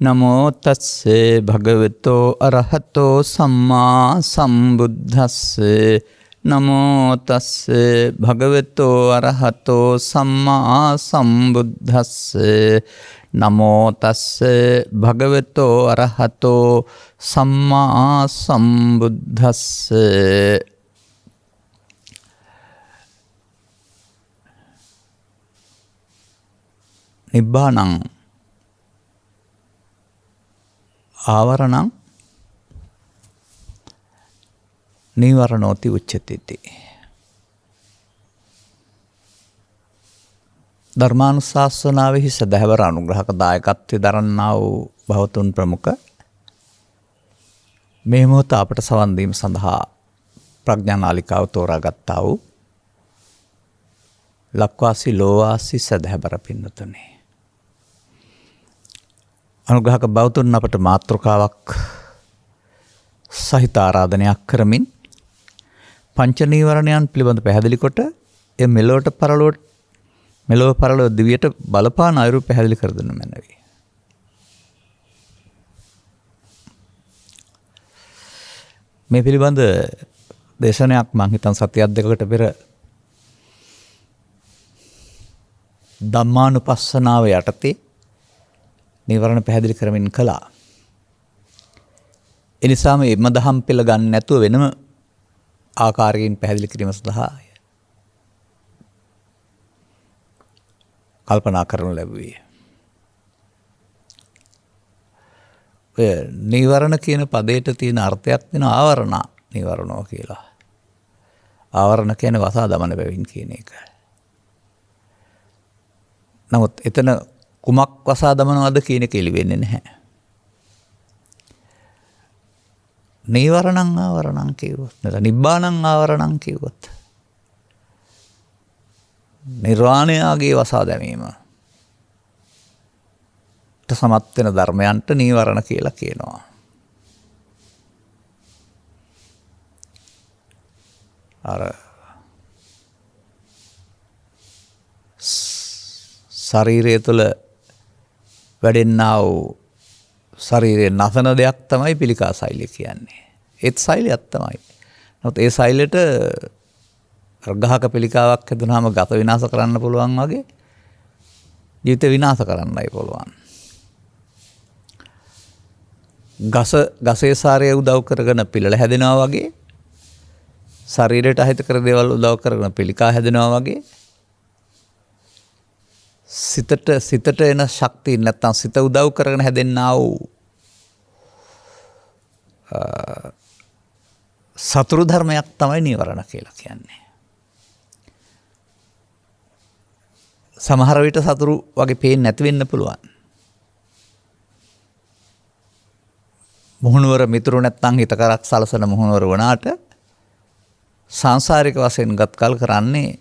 නමෝ තස්සේ භගවතෝ අරහතෝ සම්මා සම්බුද්දස්සේ නමෝ තස්සේ භගවතෝ අරහතෝ සම්මා සම්බුද්දස්සේ නමෝ තස්සේ භගවතෝ අරහතෝ සම්මා සම්බුද්දස්සේ නිබ්බානං ආවරණං නීවරණෝති උච්චති. ධර්මානුශාසනාවෙහි සදහැවර අනුග්‍රහක දායකත්වයේ දරන්නා වූ භවතුන් ප්‍රමුඛ මේ මොහොත අපට සවන් දීම සඳහා ප්‍රඥා නාලිකාව තෝරාගත්තා වූ ලක්වාසී ලෝවාසී සදහැවර පින්නතුනි, අනුග්‍රහක බෞතුන් අපට මාතෘකාවක් සහිත ආරාධනයක් කරමින් පංච නීවරණයන් පිළිබඳ පැහැදිලි කොට එය මෙලොවට මෙලොව පරලොව දිවියට බලපාන අයුරු පැහැදිලි කර දෙනු මැනවි. මේ පිළිබඳ දේශනයක් මං හිතන් සතියක් දෙකකට පෙර ධම්මානුපස්සනාව යටතේ නීවරණ පැහැදිලි කරමින් කළා. එනිසාම එම දහම් පෙළ ගන්න නැතුව වෙනම ආකාරයෙන් පැහැදිලි කිරීම සඳහා කල්පනා කරනු ලැබුවේ. ඔය නීවරණ කියන පදයට තියෙන අර්ථයක් වෙන ආවරණ නීවරණෝ කියලා. ආවරණ කියන්නේ වසා දමන බැවින් කියන එක. නමුත් එතන කුමක් වසා දමනවද කියන එක එළි වෙන්නේ නැහැ. නීවරණං ආවරණං කිව්වොත් නැත්නම් නිබ්බාණං ආවරණං කිව්වොත් නිර්වාණයගේ වසා දැමීම සමත් වෙන ධර්මයන්ට නීවරණ කියලා කියනවා. අර ශරීරය තුළ වැඩෙන්නා වූ ශරීරයේ නසන දෙයක් තමයි පිළිකා සෛලය කියන්නේ. ඒත් සෛලයක් තමයි. නමුත් ඒ සෛලයට ගහක පිළිකාවක් හැදුනහම ගත විනාශ කරන්න පුළුවන් වගේ ජීවිත විනාශ කරන්නයි පුළුවන්. ගසේ සාරය උදව් කරගෙන පිළල හැදෙනවා වගේ, ශරීරයට අහිත කර දේවල් උදව් කරගෙන පිළිකා හැදෙනවා වගේ, සිතට එන ශක්තිය නැත්තම් සිත උදව් කරගෙන හැදෙන්නා වූ සතුරු ධර්මයක් තමයි නීවරණ කියලා කියන්නේ. සමහර විට සතුරු වගේ පේන්නේ නැති වෙන්න පුළුවන්. මුහුණුවර මිතුරු නැත්තම් හිතකරක් සලසන මුහුණුවර වුණාට සංසාරික වශයෙන් ගත්කල් කරන්නේ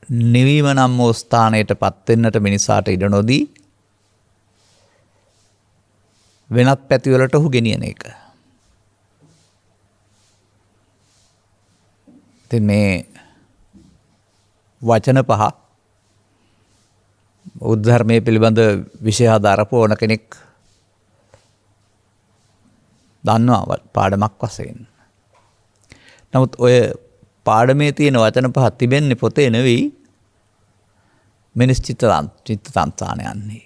නිවීම නම් වූ ස්ථානයට පත්වෙන්නට මිනිසාට ඉඩ නොදී වෙනත් පැතිවලට ඔහු ගෙනියන එක. ඉතින් මේ වචන පහ උද්ධර්මයේ පිළිබඳ විෂය ආධාරපු ඕන කෙනෙක් දන්නවා පාඩමක් වශයෙන්. නමුත් ඔය පාඩමේ තියෙන වචන පහ තිබෙන්නේ පොතේ නෙවෙයි, මිනිස් චිත්ත සංතානයන්හි.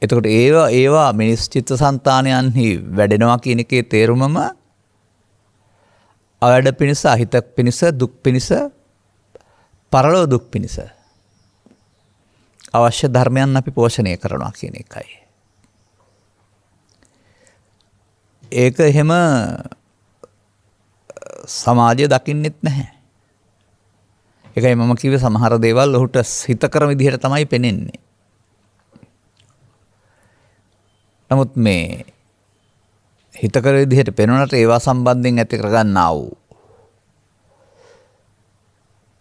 එතකොට ඒවා මිනිස් චිත්ත සංතානයන්හි වැඩෙනවා කියන එකේ තේරුමම අවැඩ පිණිස, අහිත පිණිස, දුක් පිණිස, පරලෝ දුක් පිණිස අවශ්‍ය ධර්මයන් අපි පෝෂණය කරනවා කියන එකයි. ඒක එහෙම සමාජය දකින්නෙත් නැහැ. ඒකයි මම කිව්වේ සමහර දේවල් ඔහුට හිත කරන විදිහට තමයි පෙනෙන්නේ. නමුත් මේ හිත කර විදිහට පෙනුනට ඒවා සම්බන්ධයෙන් ඇති කරගන්නා වූ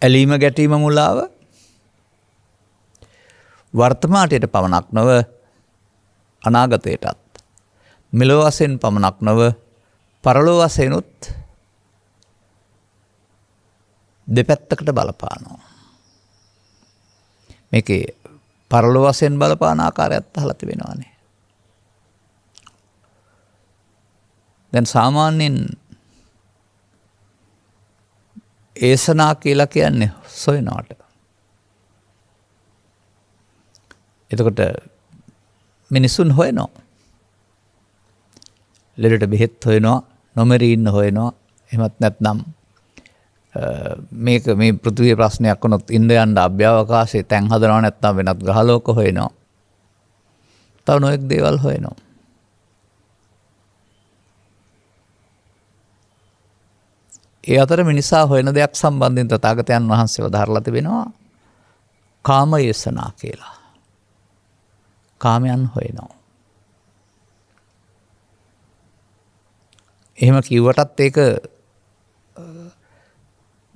ඇලීම ගැටීම මුලාව වර්තමානයට පමණක් නොව අනාගතයටත්, මෙලොව වශයෙන් පමණක් නොව පරලොව වශයෙන්ුත් දෙපැත්තකට බලපානවා. මේකේ පරලෝ වශයෙන් බලපාන ආකාරයත් අහලා තිබෙනවානේ. දැන් සාමාන්‍යයෙන් ඒසනා කියලා කියන්නේ සොයනවට. එතකොට මිනිසුන් හොයනවා. ලෙඩට බෙහෙත් හොයනවා, නොමරී ඉන්න හොයනවා. එහෙමත් නැත්නම් මේක මේ පෘථිවියේ ප්‍රශ්නයක් වුණොත් ඉන්ද්‍රයන්ට අභ්‍යවකාශයේ තැන් හදනවා නැත්නම් වෙනත් ග්‍රහලෝක හොයනවා. තව නොයෙක් දේවල් හොයනවා. ඒ අතර මිනිසා හොයන දෙයක් සම්බන්ධයෙන් තථාගතයන් වහන්සේ වදාරලා තිබෙනවා කාම යේසනා කියලා. කාමයන් හොයනවා. එහෙම කිව්වටත් ඒක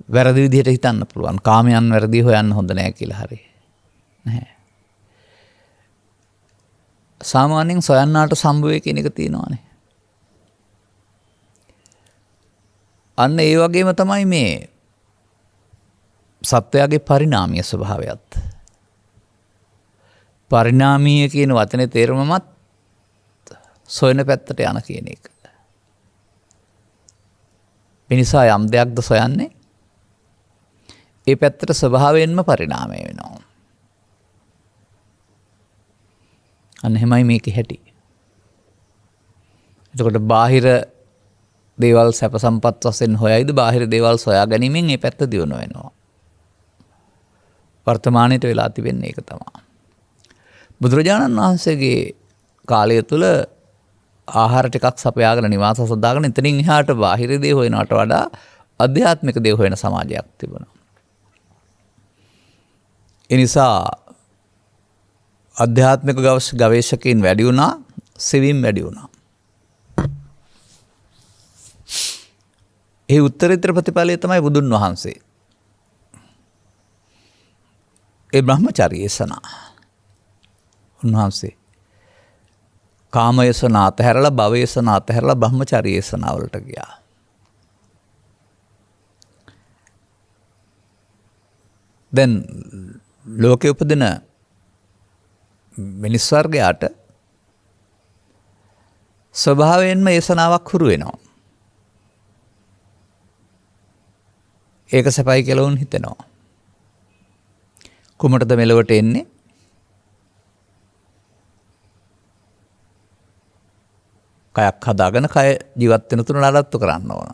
වැරදි විදිහට හිතන්න පුළුවන්. කාමයන් වැරදි හොයන්න හොඳ නෑ කියලා හරි. නැහැ. සාමාන්‍යයෙන් සොයන්නාට සම්භවය කියන එක තියෙනවානේ. අන්න ඒ වගේම තමයි මේ සත්වයාගේ පරිණාමීය ස්වභාවයත්. පරිණාමීය කියන වචනේ තේරුමත් සොයන පැත්තට යන කියන එක. මිනිසා යම් දෙයක්ද සොයන්නේ ඒ පැත්තට ස්වභාවයෙන්ම පරිණාමය වෙනවා. අන්න එහෙමයි මේකේ හැටි. එතකොට බාහිර දේවල් සැප සම්පත් වශයෙන් හොයයිද බාහිර දේවල් සොයා ගැනීමෙන් මේ පැත්ත දියුණු වෙනවා. වර්තමානයේට වෙලා තිබෙන්නේ ඒක තමයි. බුදුරජාණන් වහන්සේගේ කාලය තුල ආහාර ටිකක් සපයාගෙන නිවාස සදාගෙන එතනින් එහාට බාහිර දේ හොයනවට වඩා අධ්‍යාත්මික දේ හොයන සමාජයක් තිබුණා. ඒ නිසා අධ්‍යාත්මික ගවේෂකයින් වැඩි වුණා, සෙවීම් වැඩි වුණා. ඒ උත්තරීතර ප්‍රතිඵලය තමයි බුදුන් වහන්සේ. ඒ බ්‍රහ්මචාරී යසනා. උන්වහන්සේ කාම යසනා අතහැරලා භව යසනා අතහැරලා බ්‍රහ්මචාරී යසනා වලට ගියා. දැන් ලෝකේ උපදින මිනිස් වර්ගයාට ස්වභාවයෙන්ම යසනාවක් හුරු වෙනවා. ඒක සපයි කියලා උන් හිතනවා. කුමටද මෙලොවට එන්නේ? කයක් හදාගෙන කය ජීවත් වෙන තුන නඩත්තු කරන්න ඕන.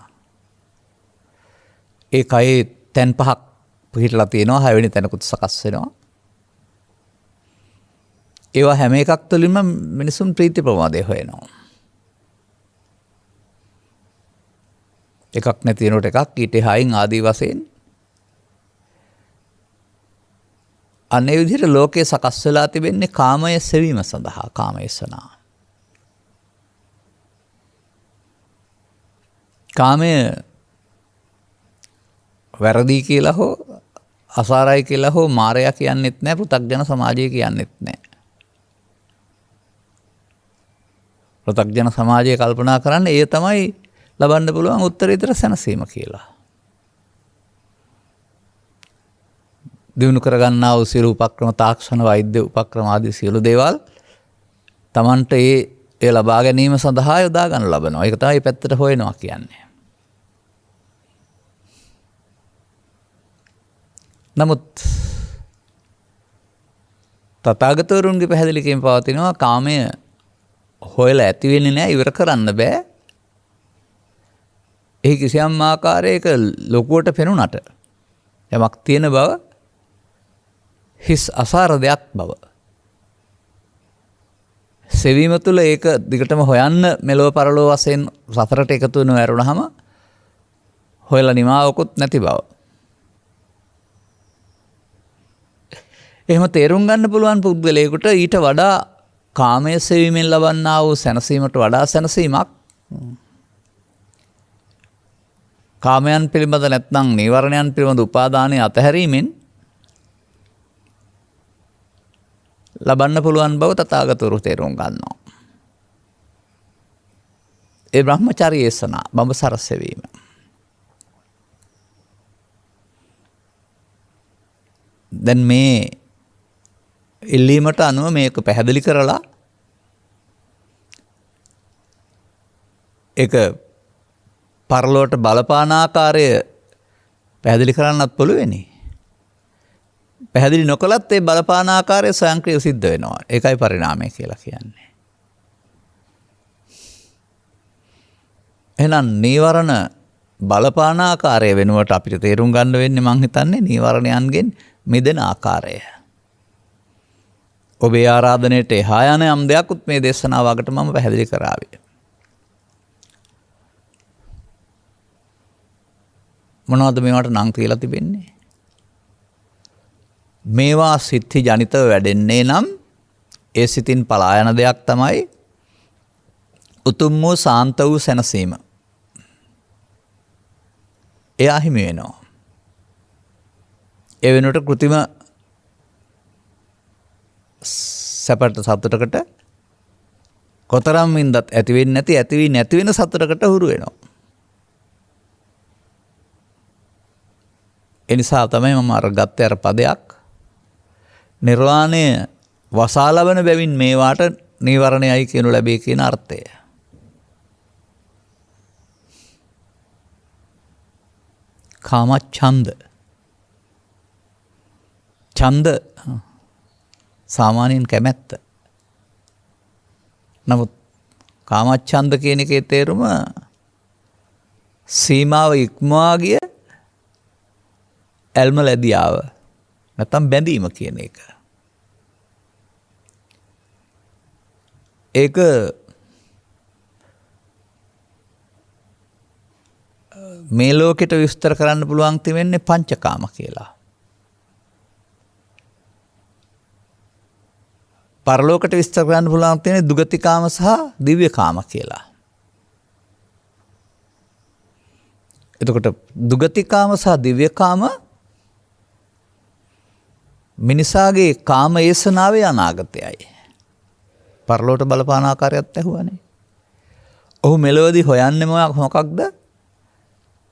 ඒ කයේ තැන් පහක් පිහිටලා තියෙනවා, 6 වෙනි තැනකුත් සකස් වෙනවා. ඒවා හැම එකක් තුළින්ම මිනිසුන් ප්‍රීති ප්‍රමාදය හොයනවා. එකක් නැති වෙනකොට එකක් ඊට හයින් ආදී වශයෙන් අනේ විදිහට ලෝකේ සකස් වෙලා තිබෙන්නේ කාමය සෙවීම සඳහා කාමයසනා. කාමය වැරදි කියලා හෝ අසාරයි කියලා හෝ මායя කියන්නෙත් නැහැ, පෘථග්ජන සමාජය කියන්නෙත් නැහැ. පෘථග්ජන සමාජය කල්පනා කරන්නේ ඒ තමයි ලබන්න පුළුවන් උත්තරීතර සැනසීම කියලා. දිනු කරගන්නා වූ සියලු උපක්‍රම, තාක්ෂණ, වෛද්‍ය උපක්‍රම ආදී සියලු දේවල් Tamanට ඒ ලබා ගැනීම සඳහා යොදා ගන්න ලබනවා. ඒක තමයි පැත්තට හොයනවා කියන්නේ. නමුත් තථාගතවරුන්ගේ පැහැදිලි කිරීම පවතිනවා කාමය හොයලා ඇති වෙන්නේ නැහැ, ඉවර කරන්න බෑ. ඒ කිසියම් ආකාරයක ලොකුවට පෙනුනට යමක් තියෙන බව හිස් අසාර දෙයක් බව සෙවීම තුළ ඒක දිගටම හොයන්න මෙලොව පරලොව වශයෙන් සතරට එකතු වෙනව ඇරුණාම හොයලා නිමාවකුත් නැති බව. එහෙම තේරුම් ගන්න පුළුවන් පුද්ගලයෙකුට ඊට වඩා කාමයේ සෙවීමෙන් ලබන්නා වූ සැනසීමට වඩා සැනසීමක් කාමයන් පිළිබඳ නැත්නම් නීවරණයන් පිළිබඳ උපාදානය අතහැරීමෙන් ලබන්න පුළුවන් බව තථාගතවරු තේරුම් ගන්නවා. ඒ බ්‍රහ්මචාරී යසනා බඹසර සෙවීම. දැන් මේ ඉල්ලීමට අනුව මේක පැහැදිලි කරලා ඒක පරලොවට බලපාන ආකාරය පැහැදිලි කරන්නත් පුළුවනි. පැහැදිලි නොකලත් ඒ බලපාන ආකාරය ස්වයංක්‍රීයව සිද්ධ වෙනවා. ඒකයි පරිණාමය කියලා කියන්නේ. එහෙනම් නීවරණ බලපාන ආකාරය වෙනුවට අපිට තේරුම් ගන්න වෙන්නේ මං හිතන්නේ නීවරණයන්ගෙන් මිදෙන ආකාරය. ඔබේ ආරාධනයට එහා යන යම් දෙයක්ත් මේ දේශනාව අගට මම පැහැදිලි කරාවේ. මොනවද මේවට නම් කියලා තිබෙන්නේ? මේවා සිත්හි ජනිතව වැඩෙන්නේ නම් ඒ සිතින් පලා යන දෙයක් තමයි උතුම් වූ සාන්ත වූ සැනසීම. එය අහිමි වෙනවා. ඒ වෙනුවට කෘතිම සැපට සතුටකට කොතරම් වින්දත් ඇති වෙන්නේ නැති ඇති වී නැති වෙන සතුටකට හුරු වෙනවා. ඒ නිසා තමයි මම අර ගත්තේ අර පදයක් නිර්වාණය වසා ලබන බැවින් මේවාට නීවරණයයි කියනු ලැබේ කියන අර්ථය. කාමච්ඡන්ද. ඡන්ද සාමාන්‍යයෙන් කැමැත්ත. නමුත් කාමච්ඡන්ද කියන එකේ තේරුම සීමාව ඉක්මවා ගිය ඇල්ම ලැබියාව. නැත්නම් බැඳීම කියන එක. ඒක මේ ලෝකෙට විස්තර කරන්න පුළුවන් තිබෙන්නේ පංචකාම කියලා. පරලෝකයට විස්තර කරන්න පුළුවන් තියෙන්නේ දුගතිකාම සහ දිව්‍යකාම කියලා. එතකොට දුගතිකාම සහ දිව්‍යකාම මිනිසාගේ කාම ඒසනාවේ අනාගතයයි. පරලෝට බලපාන ආකාරයත් ඇහුවනේ. ඔහු මෙලොවදී හොයන්නේ මොකක්ද?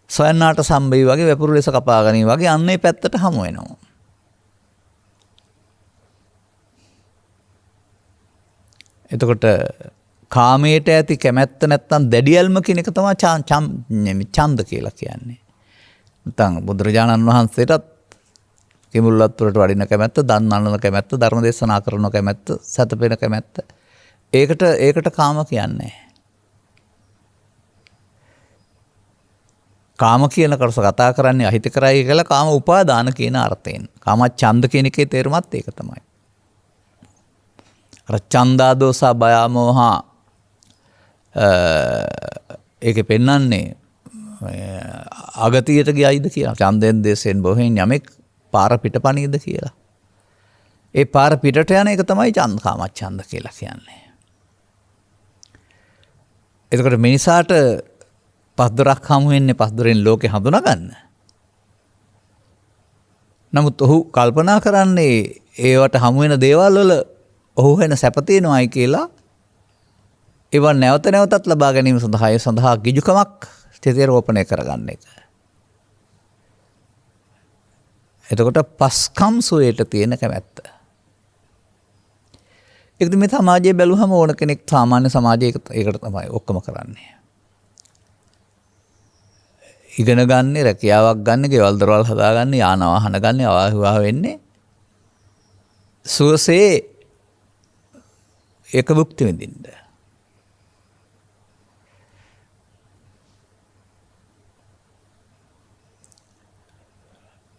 සොයන්නාට සම්බේ වගේ වැපුරු ලෙස කපා ගනී වගේ අන්නේ පැත්තට හමු වෙනවා. එතකොට කාමයට ඇති කැමැත්ත නැත්තම් දැඩි ඇල්ම කියන එක තමයි ඡන්ද කියලා කියන්නේ. නැත්නම් බුදුරජාණන් වහන්සේටත් කිඹුල්වත්පුරට වඩින කැමැත්ත, දන් අනන කැමැත්ත, ධර්ම දේශනා කරන කැමැත්ත, සැතපෙන කැමැත්ත. ඒකට කාම කියන්නේ. කාම කියන කොටස කතා කරන්නේ අහිතකරයි කියලා කාම උපාදාන කියන අර්ථයෙන්. කාම ඡන්ද කියන එකේ තේරුමත් ඒක තමයි. අර ඡන්දා දෝසා බය මොහා ඒකේ පෙන්වන්නේ අගතියට ගියයිද කියලා. ඡන්දෙන් දේශෙන් බොහෙන් යමෙක් පාර පිටපණීද කියලා. ඒ පාර පිටට යන එක තමයි කාම ඡන්ද කියලා කියන්නේ. එතකොට මිනිසාට පස්දොරක් හමු වෙන්නේ පස්දොරෙන් ලෝකේ හඳුනා ගන්න. නමුත් ඔහු කල්පනා කරන්නේ ඒවට හමු වෙන දේවල් වල ඔහු වෙන සැප තියෙනවායි කියලා ඒවා නැවත නැවතත් ලබා ගැනීම සඳහා ඒ සඳහා ගිජුකමක් ස්ථිතිරෝපණය කරගන්න එක. එතකොට පස්කම් සුවයට තියෙන කැමැත්ත. ඒකද මේ සමාජයේ බැලුවම ඕන කෙනෙක් සාමාන්‍ය සමාජයක ඒකට තමයි ඔක්කොම කරන්නේ. ඉගෙන ගන්න, රැකියාවක් ගන්න, ගෙවල් දොරවල් හදාගන්න, යාන වාහන ගන්න, අවාහිවා වෙන්නේ සුවසේ ඒක භුක්ති විඳින්න.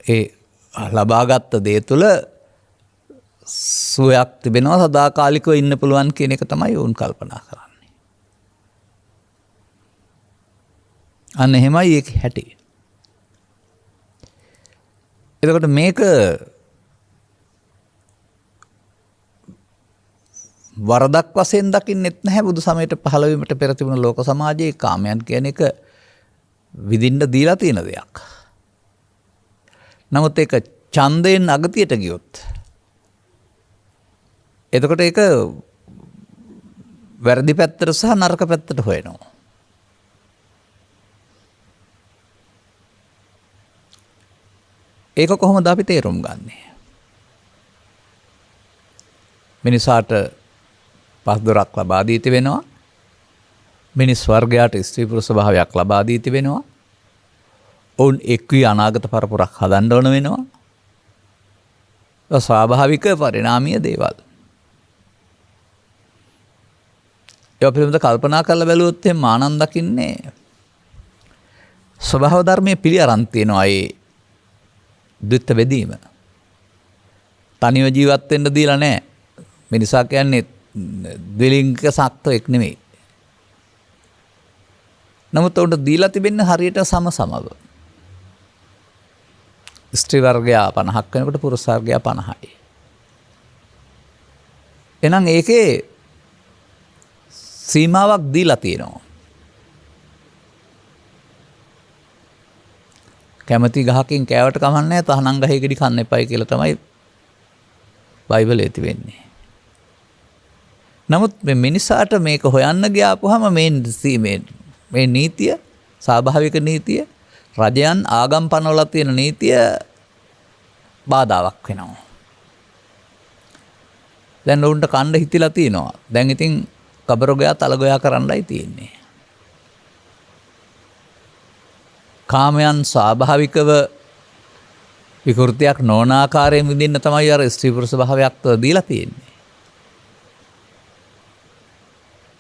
ඒ ලබාගත් දේ තුළ සුවයක් තිබෙනවා, සදාකාලිකව ඉන්න පුළුවන් කියන එක තමයි වුන් කල්පනා කරන්නේ. අන්න එහෙමයි ඒක හැටි. එතකොට මේක වරදක් වශයෙන් දකින්නෙත් නැහැ. බුදු සමයට පහළ වීමට පෙර තිබුණ ලෝක සමාජයේ කාමයන් කියන එක විඳින්න දීලා තියෙන දෙයක්. නමුත් ඒක ඡන්දයෙන් අගතියට ගියොත් එතකොට ඒක වැරදි පැත්තට සහ නරක පැත්තට හොයනවා. ඒක කොහොමද අපි තේරුම් ගන්නේ? මිනිසාට පස්දොරක් ලබා දී තිබෙනවා. මිනිස් වර්ගයාට ස්ත්‍රී පුරුෂ භාවයක් ලබා දී තිබෙනවා. ඔවුන් එක් වී අනාගත පරපුරක් හදන්න ඕන වෙනවා. ස්වාභාවික පරිණාමීය දේවල්. ඒවා පිළිබඳව කල්පනා කරලා බැලුවොත් එහෙනම් ආනන්ද දකින්නේ ස්වභාව ධර්මයේ පිළි අරන් තියෙනවා ඒ ද්විත්ව බෙදීම. තනිව ජීවත් වෙන්න දීලා නැහැ. මිනිසා කියන්නේ ද්විලිංගික සත්වෙක් නෙමෙයි. නමුත් උන්ට දීලා තිබෙන්නේ හරියට සමසමව. ස්ත්‍රී වර්ගයා 50ක් වෙනකොට පුරුෂ වර්ගයා 50යි. එහෙනම් ඒකේ සීමාවක් දීලා තියෙනවා. කැමති ගහකින් කෑවට කමන්නේ නැහැ තහනම් ගහේ ගෙඩි කන්න එපයි කියලා තමයි බයිබලයේ තිබෙන්නේ. නමුත් මේ මිනිසාට මේක හොයන්න ගියාපුවාම මේ නීතිය ස්වාභාවික නීතිය රජයන් ආගම් පනවලා තියෙන නීතිය බාධාවක් වෙනවා. දැන් උන්ට කණ්ඩ හිතිලා තියෙනවා. දැන් ඉතින් කබරගයා තලගොයා කරන්නයි තියෙන්නේ. කාමයන් ස්වාභාවිකව විකෘතියක් නොවන ආකාරයෙන් විඳින්න තමයි අර ස්ත්‍රී පුරුෂ භාවයක් දීලා තියෙන්නේ.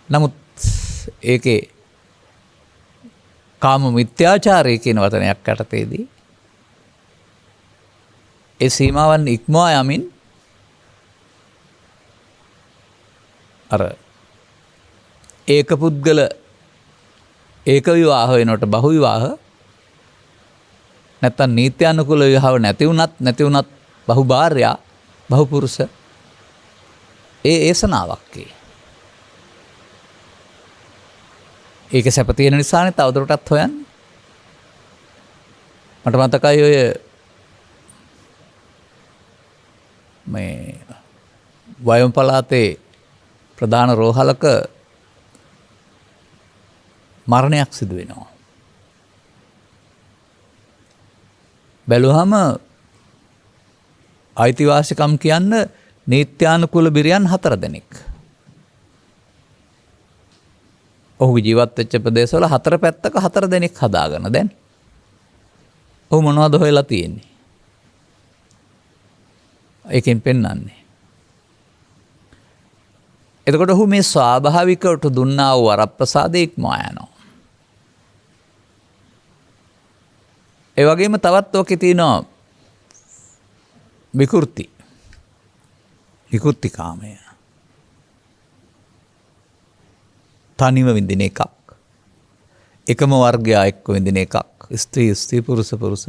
නමුත් ඒකේ කාම මිත්‍යාචාරය කියන වචනයක් යටතේදී ඒ සීමාවන් ඉක්මවා යමින් අර ඒක පුද්ගල ඒක විවාහ වෙනකොට බහු විවාහ නැත්තම් නීත්‍යානුකූල විවාහ නැති වුණත් බහු භාර්යා බහු පුරුෂ ඒ සනාවක් ඒක සැප තියෙන නිසානේ තවදුරටත් හොයන්නේ. මට මතකයි ඔය මේ වයම් පළාතේ ප්‍රධාන රෝහලක මරණයක් සිදු වෙනවා. බැලුවහම අයිතිවාසිකම් කියන්න නීත්‍යානුකූල බිරියන් 4 දෙනෙක්. ඔහු ජීවත් වෙච්ච ප්‍රදේශවල 4 පැත්තක 4 දෙනෙක් හදාගෙන දැන් ඔහු මොනවද හොයලා තියෙන්නේ? ඒකෙන් පෙන්වන්නේ. එතකොට ඔහු මේ ස්වාභාවිකවට දුන්නා වූ වරප්‍රසාදේ ඉක්මවා යනවා. ඒ වගේම තවත් ඔකේ තියෙනවා විකෘති කාමය. තනිව විඳින එකක්. එකම වර්ගයා එක්ක විඳින එකක්. ස්ත්‍රී පුරුෂ.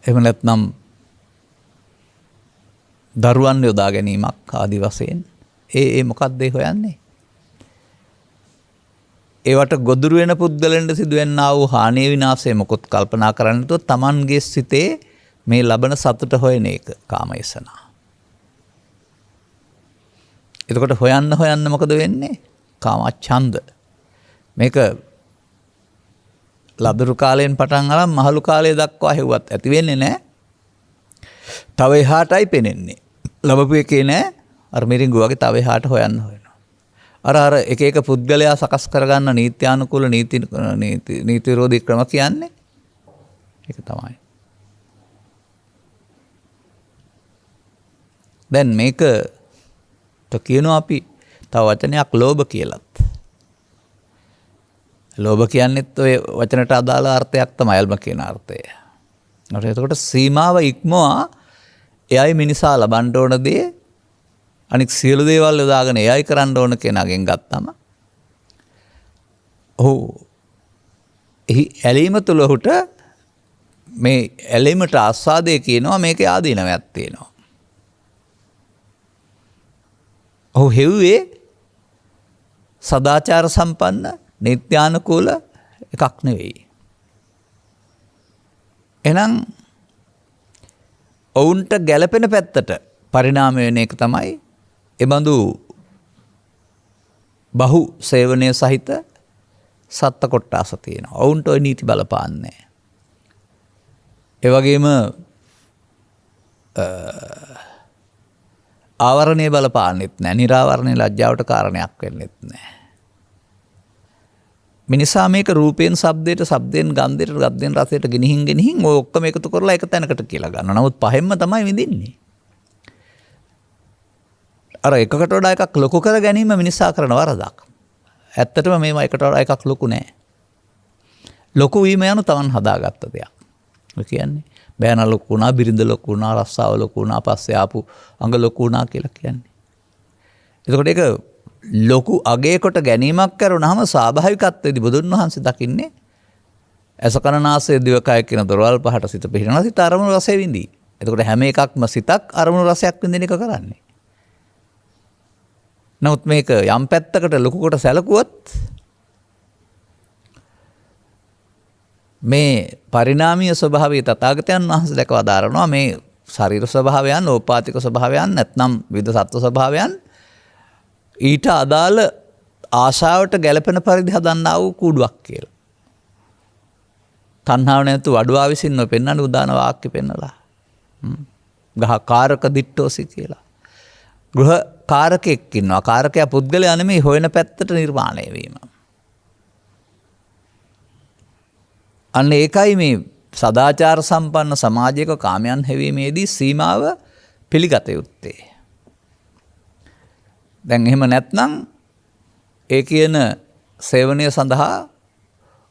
එහෙම නැත්නම් දරුවන් යොදා ගැනීමක් ආදි වශයෙන්. ඒ මොකක්ද ඒ හොයන්නේ? ඒවට ගොදුරු වෙන පුද්ගලයන්ට සිදුවෙනා වූ හානිය විනාශය මොකොත් කල්පනා කරන්නේ නැතුව Tamanගේ සිතේ මේ ලබන සතුට හොයන එක කාමයසනා. එතකොට හොයන්න මොකද වෙන්නේ? කාමච්ඡන්ද. මේක ලදරු කාලයෙන් පටන් අරන් මහලු කාලය දක්වා හෙව්වත් ඇති වෙන්නේ නැහැ. තව එහාටයි පෙනෙන්නේ. ලැබපු එකේ නැහැ. අර මිරිඟු වගේ තව එහාට හොයන්න. අර එක පුද්ගලයා සකස් කරගන්න නීත්‍යානුකූල නීති විරෝධී ක්‍රම කියන්නේ ඒක තමයි. දැන් මේක කියනවා අපි තව වචනයක් ලෝභ කියලත්. ලෝභ කියන්නේත් ඔය වචනට අදාළ අර්ථයක් තමයි අල්ම කියන අර්ථය. එතකොට සීමාව ඉක්මවා එයයි මිනිසා ලබන්න ඕන දේ අනික සියලු දේවල් යොදාගෙන එයයි කරන්න ඕන කෙනාගෙන් ගත්තම ඔහු එහි ඇලීම තුළ ඔහුට මේ ඇලීමට ආස්වාදය කියනවා මේකේ ආදීනවයක් තියෙනවා. ඔහු හෙව්වේ සදාචාර සම්පන්න නීත්‍යානුකූල එකක් නෙවෙයි. එහෙනම් ඔවුන්ට ගැළපෙන පැත්තට පරිණාමය වෙන එක තමයි එබඳු බහු සේවනය සහිත සත්ත්ව කොට්ටාස තියෙනවා. ඔවුන්ට ওই නීති බලපාන්නේ. ඒ වගේම ආවරණය බලපාන්නෙත් නැහැ. නිරාවරණය ලැජ්ජාවට කාරණයක් වෙන්නෙත් නැහැ. මිනිසා මේක රූපයෙන් ශබ්දයට, ශබ්දයෙන් ගන්ධයට, ගන්ධයෙන් රසයට ගෙනිහින් ඔය ඔක්කොම එකතු කරලා එක තැනකට කියලා ගන්නවා. නමුත් පහෙන්ම තමයි විඳින්නේ. අර එකකට වඩා එකක් ලොකු කර ගැනීම මිනිසා කරන වරදක්. ඇත්තටම මේවා එකට වඩා එකක් ලොකු නෑ. ලොකු වීම යනු තමන් හදාගත්ත දෙයක්. ඔය කියන්නේ බෑන ලොකු වුණා, බිරිඳ ලොකු වුණා, රස්සාව ලොකු වුණා, පස්සේ ආපු අඟ ලොකු වුණා කියලා කියන්නේ. එතකොට ඒක ලොකු අගයකට ගැනීමක් කරුණාම ස්වාභාවිකත්වයේදී බුදුන් වහන්සේ දකින්නේ ඇස කන නාසය දිවකය කියන දොරවල් පහට සිත පිහිටනවා. සිත අරමුණු රසය විඳී. එතකොට හැම එකක්ම සිතක් අරමුණු රසයක් විඳින එක කරන්නේ. නමුත් මේක යම් පැත්තකට ලොකු කොට සැලකුවොත් මේ පරිණාමීය ස්වභාවය තථාගතයන් වහන්සේ දැකලා දාරනවා. මේ ශරීර ස්වභාවයන්, ඕපාතික ස්වභාවයන්, නැත්නම් විවිධ සත්ව ස්වභාවයන් ඊට අදාළ ආශාවට ගැළපෙන පරිදි හදන්නා වූ කූඩුවක් කියලා. තණ්හාව නැතු අඩුවා විසින්ම පෙන්වන්නේ උදාන වාක්‍ය පෙන්නලා. ගහ කාරක දිට්ඨෝසි කියලා. ගෘහ කාරකෙක් ඉන්නවා. කාරකයා පුද්ගලයා නෙමෙයි, හොයන පැත්තට නිර්මාණය වීම. අන්න ඒකයි මේ සදාචාර සම්පන්න සමාජයක කාමයන් හැවීමේදී සීමාව පිළිගත යුත්තේ. දැන් එහෙම නැත්නම් ඒ කියන සේවනය සඳහා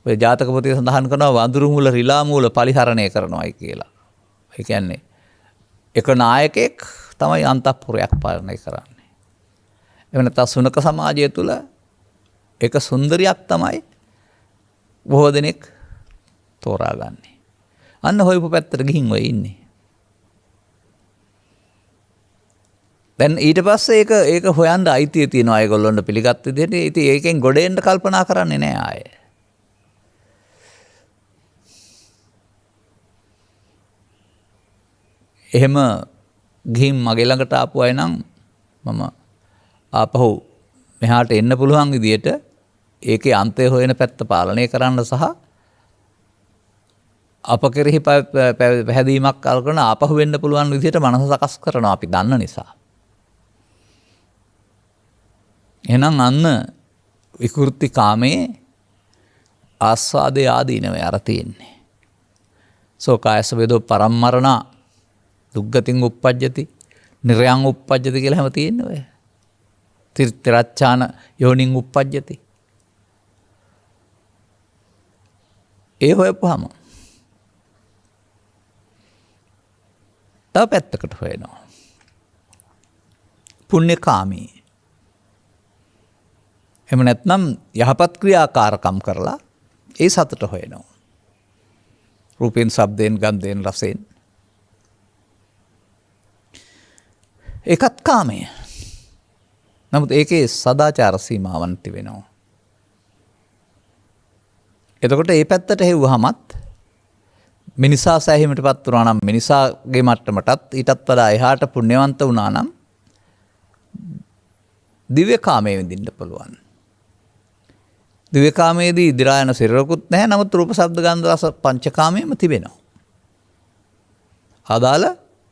ඔය ජාතක පොතේ සඳහන් කරනවා වඳුරු මූල, රිලා මූල පරිහරණය කරනවායි කියලා. ඒ කියන්නේ එක නායකයෙක් තමයි අන්තපුරයක් පාලනය කරන්නේ. එහෙම නැත්නම් සුනක සමාජය තුළ එක සුන්දරියක් තමයි බොහෝ දෙනෙක් තෝරාගන්නේ. අන්න හොයපු පැත්තට ගිහින් ඔය ඉන්නේ. දැන් ඊට පස්සේ ඒක හොයන්න අයිතිය තියෙනවා ඒගොල්ලොන්ට පිළිගත් විදිහට. ඉතින් ඒකෙන් ගොඩ එන්න කල්පනා කරන්නේ නැහැ ආයේ. එහෙම ගිහින් මගේ ළඟට ආපු අය නම් මම ආපහු මෙහාට එන්න පුළුවන් විදිහට ඒකේ අන්තය හොයන පැත්ත පාලනය කරන්න සහ අප කෙරෙහි පැහැදීමක් කරන ආපහු වෙන්න පුළුවන් විදිහට මනස සකස් කරනවා අපි දන්න නිසා. එහෙනම් අන්න විකෘති කාමයේ ආස්වාදයේ ආදීනවේ අර තියෙන්නේ. සෝකායස වේදෝ පරම්මරණ දුක්ගතින් උප්පජ්ජති නිරයන් උප්පජ්ජති කියලා හැම තියෙන්නේ ඔය. තිරච්ඡාන යෝනින් උප්පජ්ජති. ඒ හොයපුවාම තව පැත්තකට හොයනවා. පුණ්‍යකාමී. එහෙම නැත්නම් යහපත් ක්‍රියාකාරකම් කරලා ඒ සතුට හොයනවා. රූපෙන්, ශබ්දයෙන්, ගන්ධයෙන්, රසයෙන්. ඒකත් කාමය. නමුත් ඒකේ සදාචාර සීමාවන් තිබෙනවා. එතකොට ඒ පැත්තට හෙව්වහමත් මිනිසා සෑහීමටපත් වුණා නම්, මිනිසාගේ මට්ටමටත් ඊටත් වඩා එහාට පුණ්‍යවන්ත වුණා නම් දිව්‍ය කාමයේ විඳින්න පුළුවන්. දිව්‍ය කාමයේදී ඉදිරා යන සිරකුත් නැහැ. නමුත් රූප, ශබ්ද, ගන්ධ, රස පංචකාමයේම තිබෙනවා. අදාළ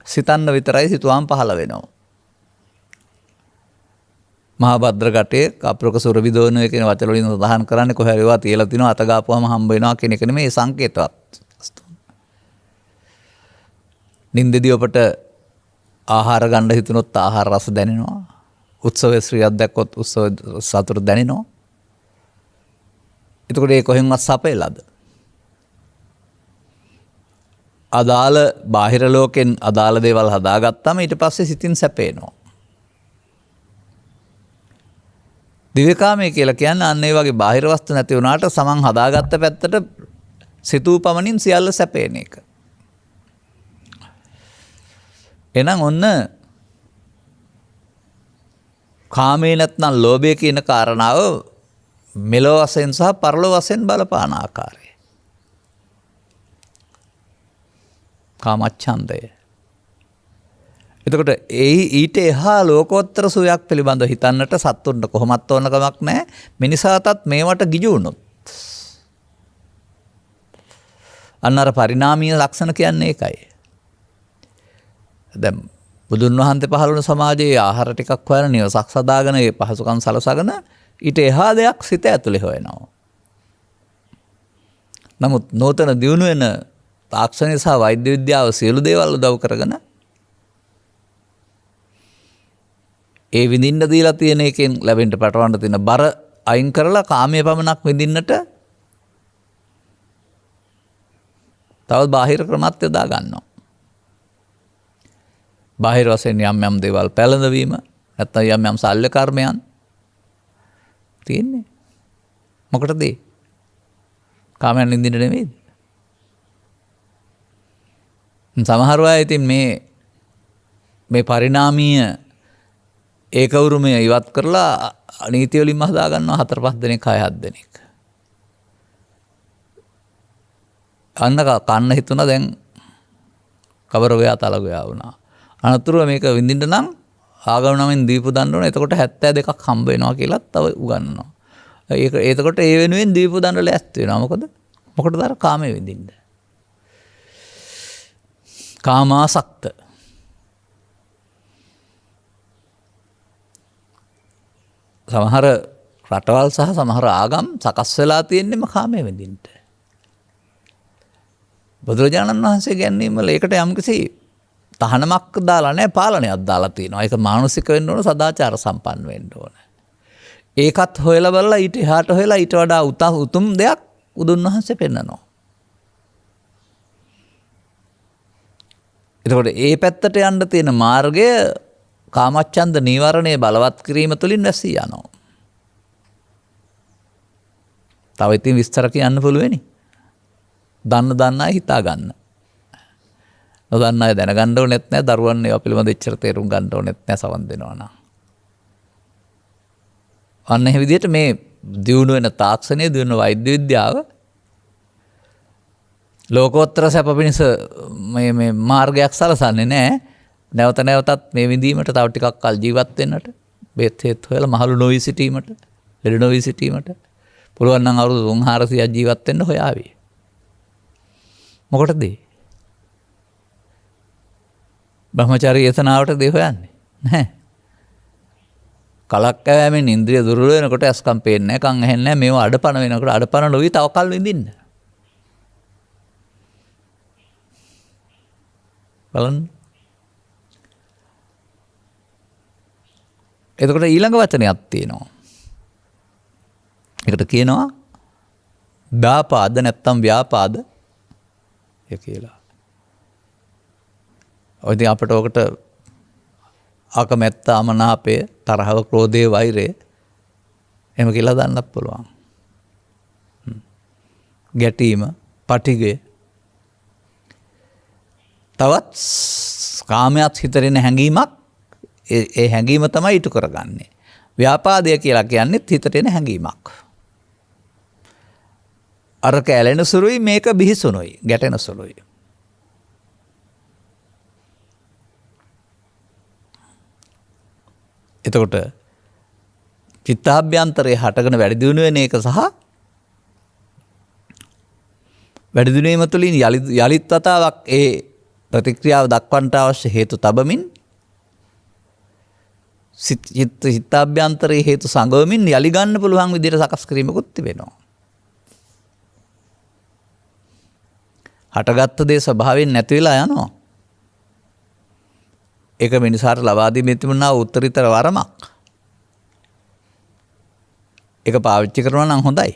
සිතන්න විතරයි සිතුවාම පහළ වෙනවා. මහා භද්‍ර කටේ කප්‍රක සුරවිදෝනය කියන වචන වලින් සඳහන් කරන්නේ කොහේ හරි ඒවා තියලා තිනවා අත ගාපුවාම හම්බ වෙනවා කියන එක නෙමෙයි සංකේතවත්. නින්දදී ඔබට ආහාර ගන්න හිතුනොත් ආහාර රස දැනෙනවා. උත්සවයේ ශ්‍රියක් දැක්කොත් උත්සව සතුට දැනෙනවා. එතකොට ඒ කොහෙන්වත් සපෙලාද? අදාළ බාහිර ලෝකෙන් අදාළ දේවල් හදාගත්තාම ඊට පස්සේ සිතින් සැපේනවා. දිව්‍යකාමයේ කියලා කියන්නේ අන්න ඒ වගේ බාහිර වස්තු නැති වුණාට සමන් හදාගත්ත පැත්තට සිතූ පමණින් සියල්ල සැපේන එක. එහෙනම් ඔන්න කාමේ නැත්නම් ලෝභය කියන කාරණාව මෙලොව වශයෙන් සහ පරලොව වශයෙන් බලපාන ආකාරය. කාමච්ඡන්දය. එතකොට ඊට එහා ලෝකෝත්තර සුවයක් පිළිබඳව හිතන්නට සත්තුන්ට කොහොමත් ඕන කමක් නැහැ. මිනිසාටත් මේවට ගිජු වුණොත්. අන්න අර පරිණාමීය ලක්ෂණ කියන්නේ ඒකයි. දැන් බුදුන් වහන්සේ පහළ වුණ සමාජයේ ආහාර ටිකක් හොයන නිවසක් සදාගෙන ඒ පහසුකම් සලසගෙන ඊට එහා දෙයක් සිත ඇතුලේ හොයනවා. නමුත් නූතන දියුණු වෙන තාක්ෂණය සහ වෛද්‍ය විද්‍යාව සියලු දේවල් උදව් කරගෙන ඒ විඳින්න දීලා තියෙන එකෙන් ලැබෙන්න පටවන්න තියෙන බර අයින් කරලා කාමයේ පමණක් විඳින්නට තවත් බාහිර ක්‍රමත් යොදා ගන්නවා. බාහිර වශයෙන් යම් යම් දේවල් පැළඳවීම නැත්නම් යම් යම් ශල්‍ය කර්මයන් තියෙන්නේ. මොකටද ඒ? කාමයන් නින්දින්න නෙමෙයිද? සමහර අය ඉතින් මේ පරිණාමීය ඒකවුරුමය ඉවත් කරලා නීති වලින්ම හදා ගන්නවා 4-5 දෙනෙක් 6-7 දෙනෙක්. අන්න කන්න හිතුණා දැන් කවර ගෝයා තල ගෝයා වුණා. අනතුරුව මේක විඳින්න නම් ආගම නමින් දීපු දන්න ඕන. එතකොට 72ක් හම්බ වෙනවා කියලා තව උගන්වනවා. එතකොට ඒ වෙනුවෙන් දීපු දන්න ලෑස්ති වෙනවා. මොකටද අර කාමයේ විඳින්න. කාමාසක්ත. සමහර රටවල් සහ සමහර ආගම් සකස් වෙලා තියෙන්නේම කාමයේ විඳින්න. බුදුරජාණන් වහන්සේ ගැනීම වල ඒකට යම්කිසි තහනමක් දාලා නැහැ, පාලනයක් දාලා තියෙනවා. ඒක මානසික වෙන්න ඕන, සදාචාර සම්පන්න වෙන්න ඕන. ඒකත් හොයලා බලලා ඊට එහාට හොයලා ඊට වඩා උතුම් දෙයක් බුදුන් වහන්සේ පෙන්නනවා. එතකොට ඒ පැත්තට යන්න තියෙන මාර්ගය කාමච්ඡන්ද නීවරණය බලවත් කිරීම තුළින් වැසී යනවා. තව ඉතින් විස්තර කියන්න පුළුවනි. දන්න අය හිතා ගන්න. නොදන්න අය දැනගන්න ඕනෙත් නැහැ. දරුවන් ඒවා පිළිබඳ එච්චර තේරුම් ගන්න ඕනෙත් නැහැ සවන් දෙනවා නම්. අන්න ඒ විදිහට මේ දියුණු වෙන තාක්ෂණය, දියුණු වෛද්‍ය විද්‍යාව ලෝකෝත්තර සැප පිණිස මේ මාර්ගයක් සලසන්නේ නැහැ. නැවත නැවතත් මේ විඳීමට තව ටිකක් කල් ජීවත් වෙන්නට, බෙහෙත් හේතු හොයලා මහලු නොවි සිටීමට, ලෙඩ නොවි සිටීමට පුළුවන් නම් අවුරුදු 300-400ක් ජීවත් වෙන්න හොයාවි. මොකටද? බ්‍රහ්මචාරී යතනාවට දේ හොයන්නේ නැහැ. කලක් කෑමෙන් ඉන්ද්‍රිය දුර්වල වෙනකොට ඇස්කම් පේන්නේ නැහැ, කන් ඇහෙන්නේ නැහැ. මේවා අඩපණ වෙනකොට අඩපණ නොවි තව කල් විඳින්න. බලන්න. එතකොට ඊළඟ වචනයක් තියෙනවා. ඒකට කියනවා ව්‍යාපාද නැත්තම් ව්‍යාපාද කියලා. ඔය ඉතින් අපිට ඔකට අකමැත්ත, අමනාපය, තරහව, ක්‍රෝධය, වෛරය එහෙම කියලා දාන්නත් පුළුවන්. ගැටීම, පටිඝය. තවත් කාමයට හිතරෙන හැඟීමක්, ඒ හැඟීම තමයි ඊට කරගන්නේ. ව්‍යාපාදය කියලා කියන්නේ හිතට එන හැඟීමක්. අරක ඇලෙන සුළුයි, මේක බිහිසුණුයි, ගැටෙන සුළුයි. එතකොට චිත්තාභ්‍යන්තරයේ හටගෙන වැඩි දියුණු වෙන එක සහ වැඩි දියුණු වීම තුළින් යලිත් වතාවක් ඒ ප්‍රතික්‍රියාව දක්වන්නට අවශ්‍ය හේතු තබමින් චිත්තාභ්‍යන්තරයේ හේතු සංගවමින් යලි ගන්න පුළුවන් විදිහට සකස් කිරීමකුත් තිබෙනවා. හටගත්ත දේ ස්වභාවයෙන් නැති වෙලා යනවා. ඒක මිනිසාට ලබා දීමේ තිබුණා උත්තරීතර වරමක්. ඒක පාවිච්චි කරනවා නම් හොඳයි.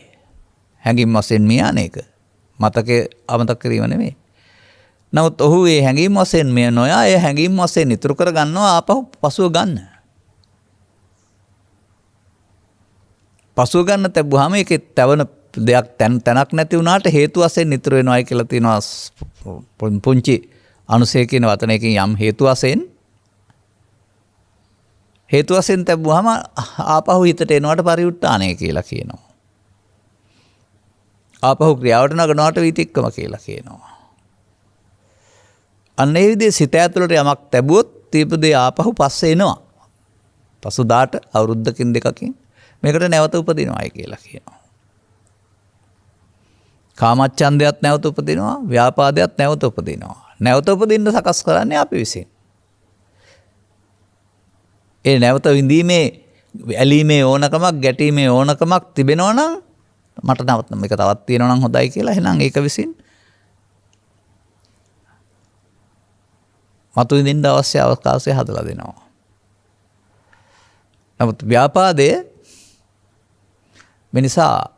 හැඟීම් වශයෙන් මියාන එක. මතකේ අමතක කිරීම නෙමෙයි. නමුත් ඔහු ඒ හැඟීම් වශයෙන් මිය නොයා ඒ හැඟීම් වශයෙන් ඉතුරු කර ගන්නවා ආපහු පසුව ගන්න. පසුව ගන්න තිබුවාම ඒකේ තවන දෙයක් තැනක් නැති වුණාට හේතු වශයෙන් ඉතුරු වෙනවායි කියලා තියෙනවා. පුංචි අනුසය කියන වචනයකින් යම් හේතු වශයෙන් තිබුවාම ආපහු හිතට එනවට පරිඋත්ථානය කියලා කියනවා. ආපහු ක්‍රියාවට නගනවට විතික්කම කියලා කියනවා. අන්න ඒ විදිහේ සිත ඇතුළට යමක් තිබුවොත් තීපදේ ආපහු පස්සේ එනවා. පසුදාට අවුරුද්දකින් දෙකකින් මේකට නැවත උපදිනවායි කියලා කියනවා. කාමච්ඡන්දයත් නැවත උපදිනවා, ව්‍යාපාදයත් නැවත උපදිනවා. නැවත උපදින්න සකස් කරන්නේ අපි විසින්. ඒ නැවත විඳීමේ ඇලීමේ ඕනකමක් ගැටීමේ ඕනකමක් තිබෙනවා නම් මට නැවත මේක තවත් තියෙනවා නම් හොඳයි කියලා එහෙනම් ඒක විසින් මතු විඳින්න අවශ්‍ය අවකාශය හදලා දෙනවා. නමුත් ව්‍යාපාදයේ මිනිසා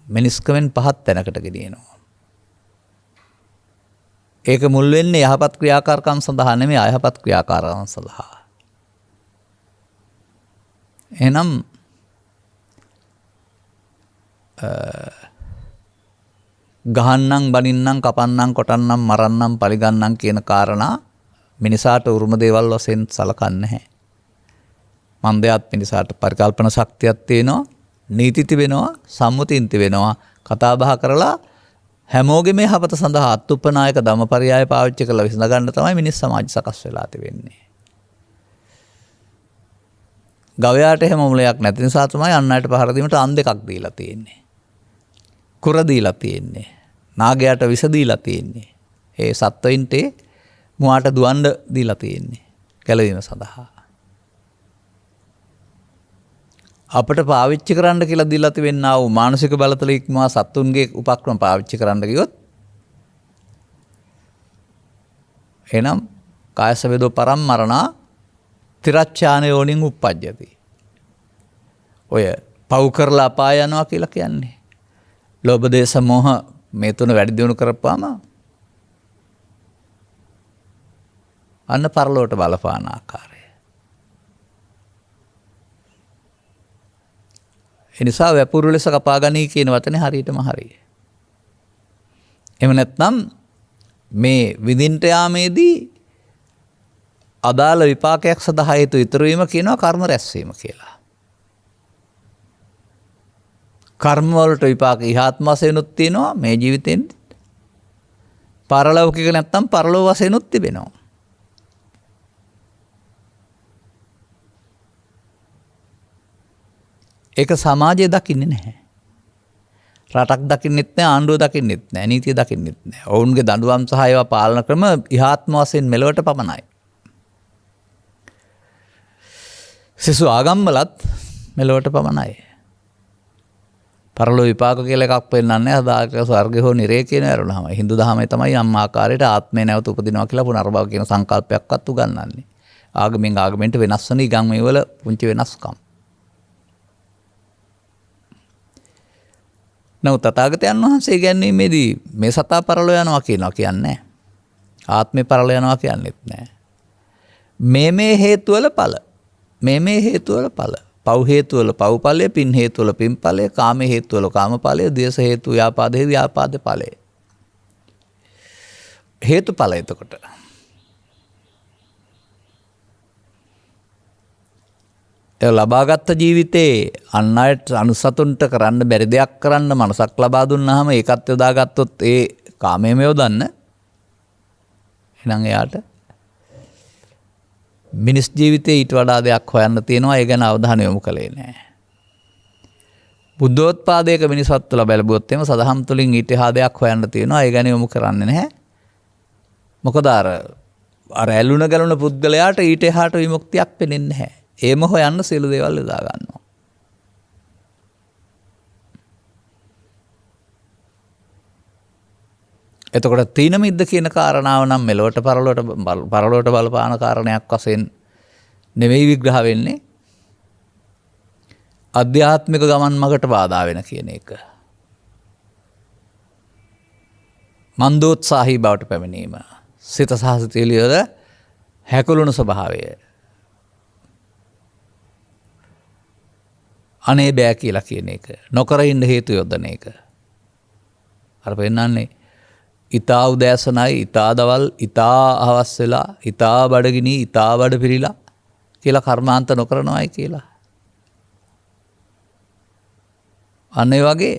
මිනිස්කමෙන් පහත් තැනකට ගෙනියනවා. ඒක මුල් වෙන්නේ යහපත් ක්‍රියාකාරකම් සඳහා නෙමෙයි අයහපත් ක්‍රියාකාරකම් සඳහා. එහෙනම් ගහන්නම් බනින්නම් කපන්නම් කොටන්නම් මරන්නම් පරිගන්නම් කියන කාරණා මිනිසාට උරුම දේවල් වශයෙන් සලකන්නේ නැහැ. මන්දයාත් මිනිසාට පරිකල්පන ශක්තියක් තියෙනවා, නීති තිබෙනවා, සම්මුතින් තිබෙනවා, කතා බහ කරලා හැමෝගෙම යහපත සඳහා අත්උපනායක ධම්මපරයය පාවිච්චි කරලා විසඳ ගන්න තමයි මිනිස් සමාජ සකස් වෙලා තිබෙන්නේ. ගවයාට එහෙම මුලයක් නැති නිසා තමයි අන් අයට පහර දීමට අන් දෙකක් දීලා තියෙන්නේ. කුර දීලා තියෙන්නේ. නාගයාට විස දීලා තියෙන්නේ. ඒ සත්වයින්ට මුවාට දුවන්න දීලා තියෙන්නේ. ගැලවීම සඳහා. අපිට පාවිච්චි කරන්න කියලා දීලා තිබෙනා වූ මානසික බලතල ඉක්මවා සත්තුන්ගේ උපක්‍රම පාවිච්චි කරන්න ගියොත් එනම් කායස වේදෝ පරම්මරණා තිරච්ඡානයෝනින් උප්පජ්ජති. ඔය පව් කරලා අපාය යනවා කියලා කියන්නේ. ලෝභ දේශ මොහ මේ තුන වැඩි දියුණු කරපුවාම අන්න පරලෝට බලපාන ආකාරය. එනිසා වැපුරු ලෙස කපා ගනී කියන වචනේ හරියටම හරියි. එහෙම නැත්නම් මේ විඳින්ට යාමේදී අදාළ විපාකයක් සඳහා හේතු ඉතුරු වීම කියනවා කර්ම රැස්වීම කියලා. කර්ම වලට විපාක ඉහාත්ම වශයෙන්ුත් තියෙනවා මේ ජීවිතෙන්. පරලෞකික නැත්නම් පරලෝක වශයෙන්ුත් තිබෙනවා. ඒක සමාජය දකින්නේ නැහැ. රටක් දකින්නෙත් නැහැ, ආණ්ඩුව දකින්නෙත් නැහැ, නීතිය දකින්නෙත් නැහැ. ඔවුන්ගේ දඬුවම් සහ ඒවා පාලන ක්‍රම ඉහාත්ම වශයෙන් මෙලොවට පමණයි. සිසු ආගම්වලත් මෙලොවට පමණයි. පරලෝ විපාක කියලා එකක් පෙන්නන්නේ අදාක ස්වර්ගය හෝ නිරය කියන ඇරුණාම. හින්දු දහමේ තමයි යම් ආකාරයකට ආත්මය නැවත උපදිනවා කියලා පුනර්භව කියන සංකල්පයක්වත් උගන්වන්නේ. ආගමෙන් ආගමෙන්ට වෙනස් වෙන ඉගම්මේ වල පුංචි වෙනස්කම්. නමුත් තථාගතයන් වහන්සේ කියන්නේ මේ සතා පරලෝ යනවා කියනවා කියන්නේ. ආත්මේ පරලෝ යනවා කියන්නේත් නැහැ. මේ හේතුවල ඵල. මේ හේතුවල ඵල. පව් හේතුවල පව් ඵලය, පින් හේතුවල පින් ඵලය, කාම හේතුවල කාම ඵලය, ද්වේෂ හේතු ව්‍යාපාදේ ව්‍යාපාද ඵලය. හේතු ඵල එතකොට. ඒ ලබාගත් ජීවිතේ අන් අයට අනුසතුන්ට කරන්න බැරි දෙයක් කරන්න මනසක් ලබා දුන්නාම ඒකත් යොදාගත්තොත් ඒ කාමයේම යොදන්න. එහෙනම් එයාට මිනිස් ජීවිතේ ඊට වඩා දෙයක් හොයන්න තියෙනවා. ඒ ගැන අවධානය යොමු කළේ නැහැ. බුද්ධෝත්පාදයක මිනිසත් තුළ බැලුවොත් එimhe සදහම් තුලින් ඊට එහා දෙයක් හොයන්න තියෙනවා. ඒ ගැන යොමු කරන්නේ නැහැ. මොකද අර ඇලුන ගලුන පුද්ගලයාට ඊට එහාට විමුක්තියක් පෙනෙන්නේ නැහැ. ඒම හොයන්න සියලු දේවල් යොදා ගන්නවා. එතකොට තීන මිද්ද කියන කාරණාව නම් මෙලොවට පරලොවට බලපාන කාරණයක් වශයෙන් නෙවෙයි විග්‍රහ වෙන්නේ. අධ්‍යාත්මික ගමන් මගට බාධා වෙන කියන එක. මන්දෝත්සාහී බවට පැමිණීම. සිත සහ සිතවිලි වල හැකුළුණු ස්වභාවය. අනේ බෑ කියලා කියන එක. නොකර ඉන්න හේතු යොදන එක. අර පෙන්නන්නේ ඉතා උදෑසනයි, ඉතා දවල්, ඉතා හවස් වෙලා, ඉතා බඩගිනි, ඉතා බඩ පිරීලා කියලා කර්මාන්ත නොකරනවායි කියලා. අන්න ඒ වගේ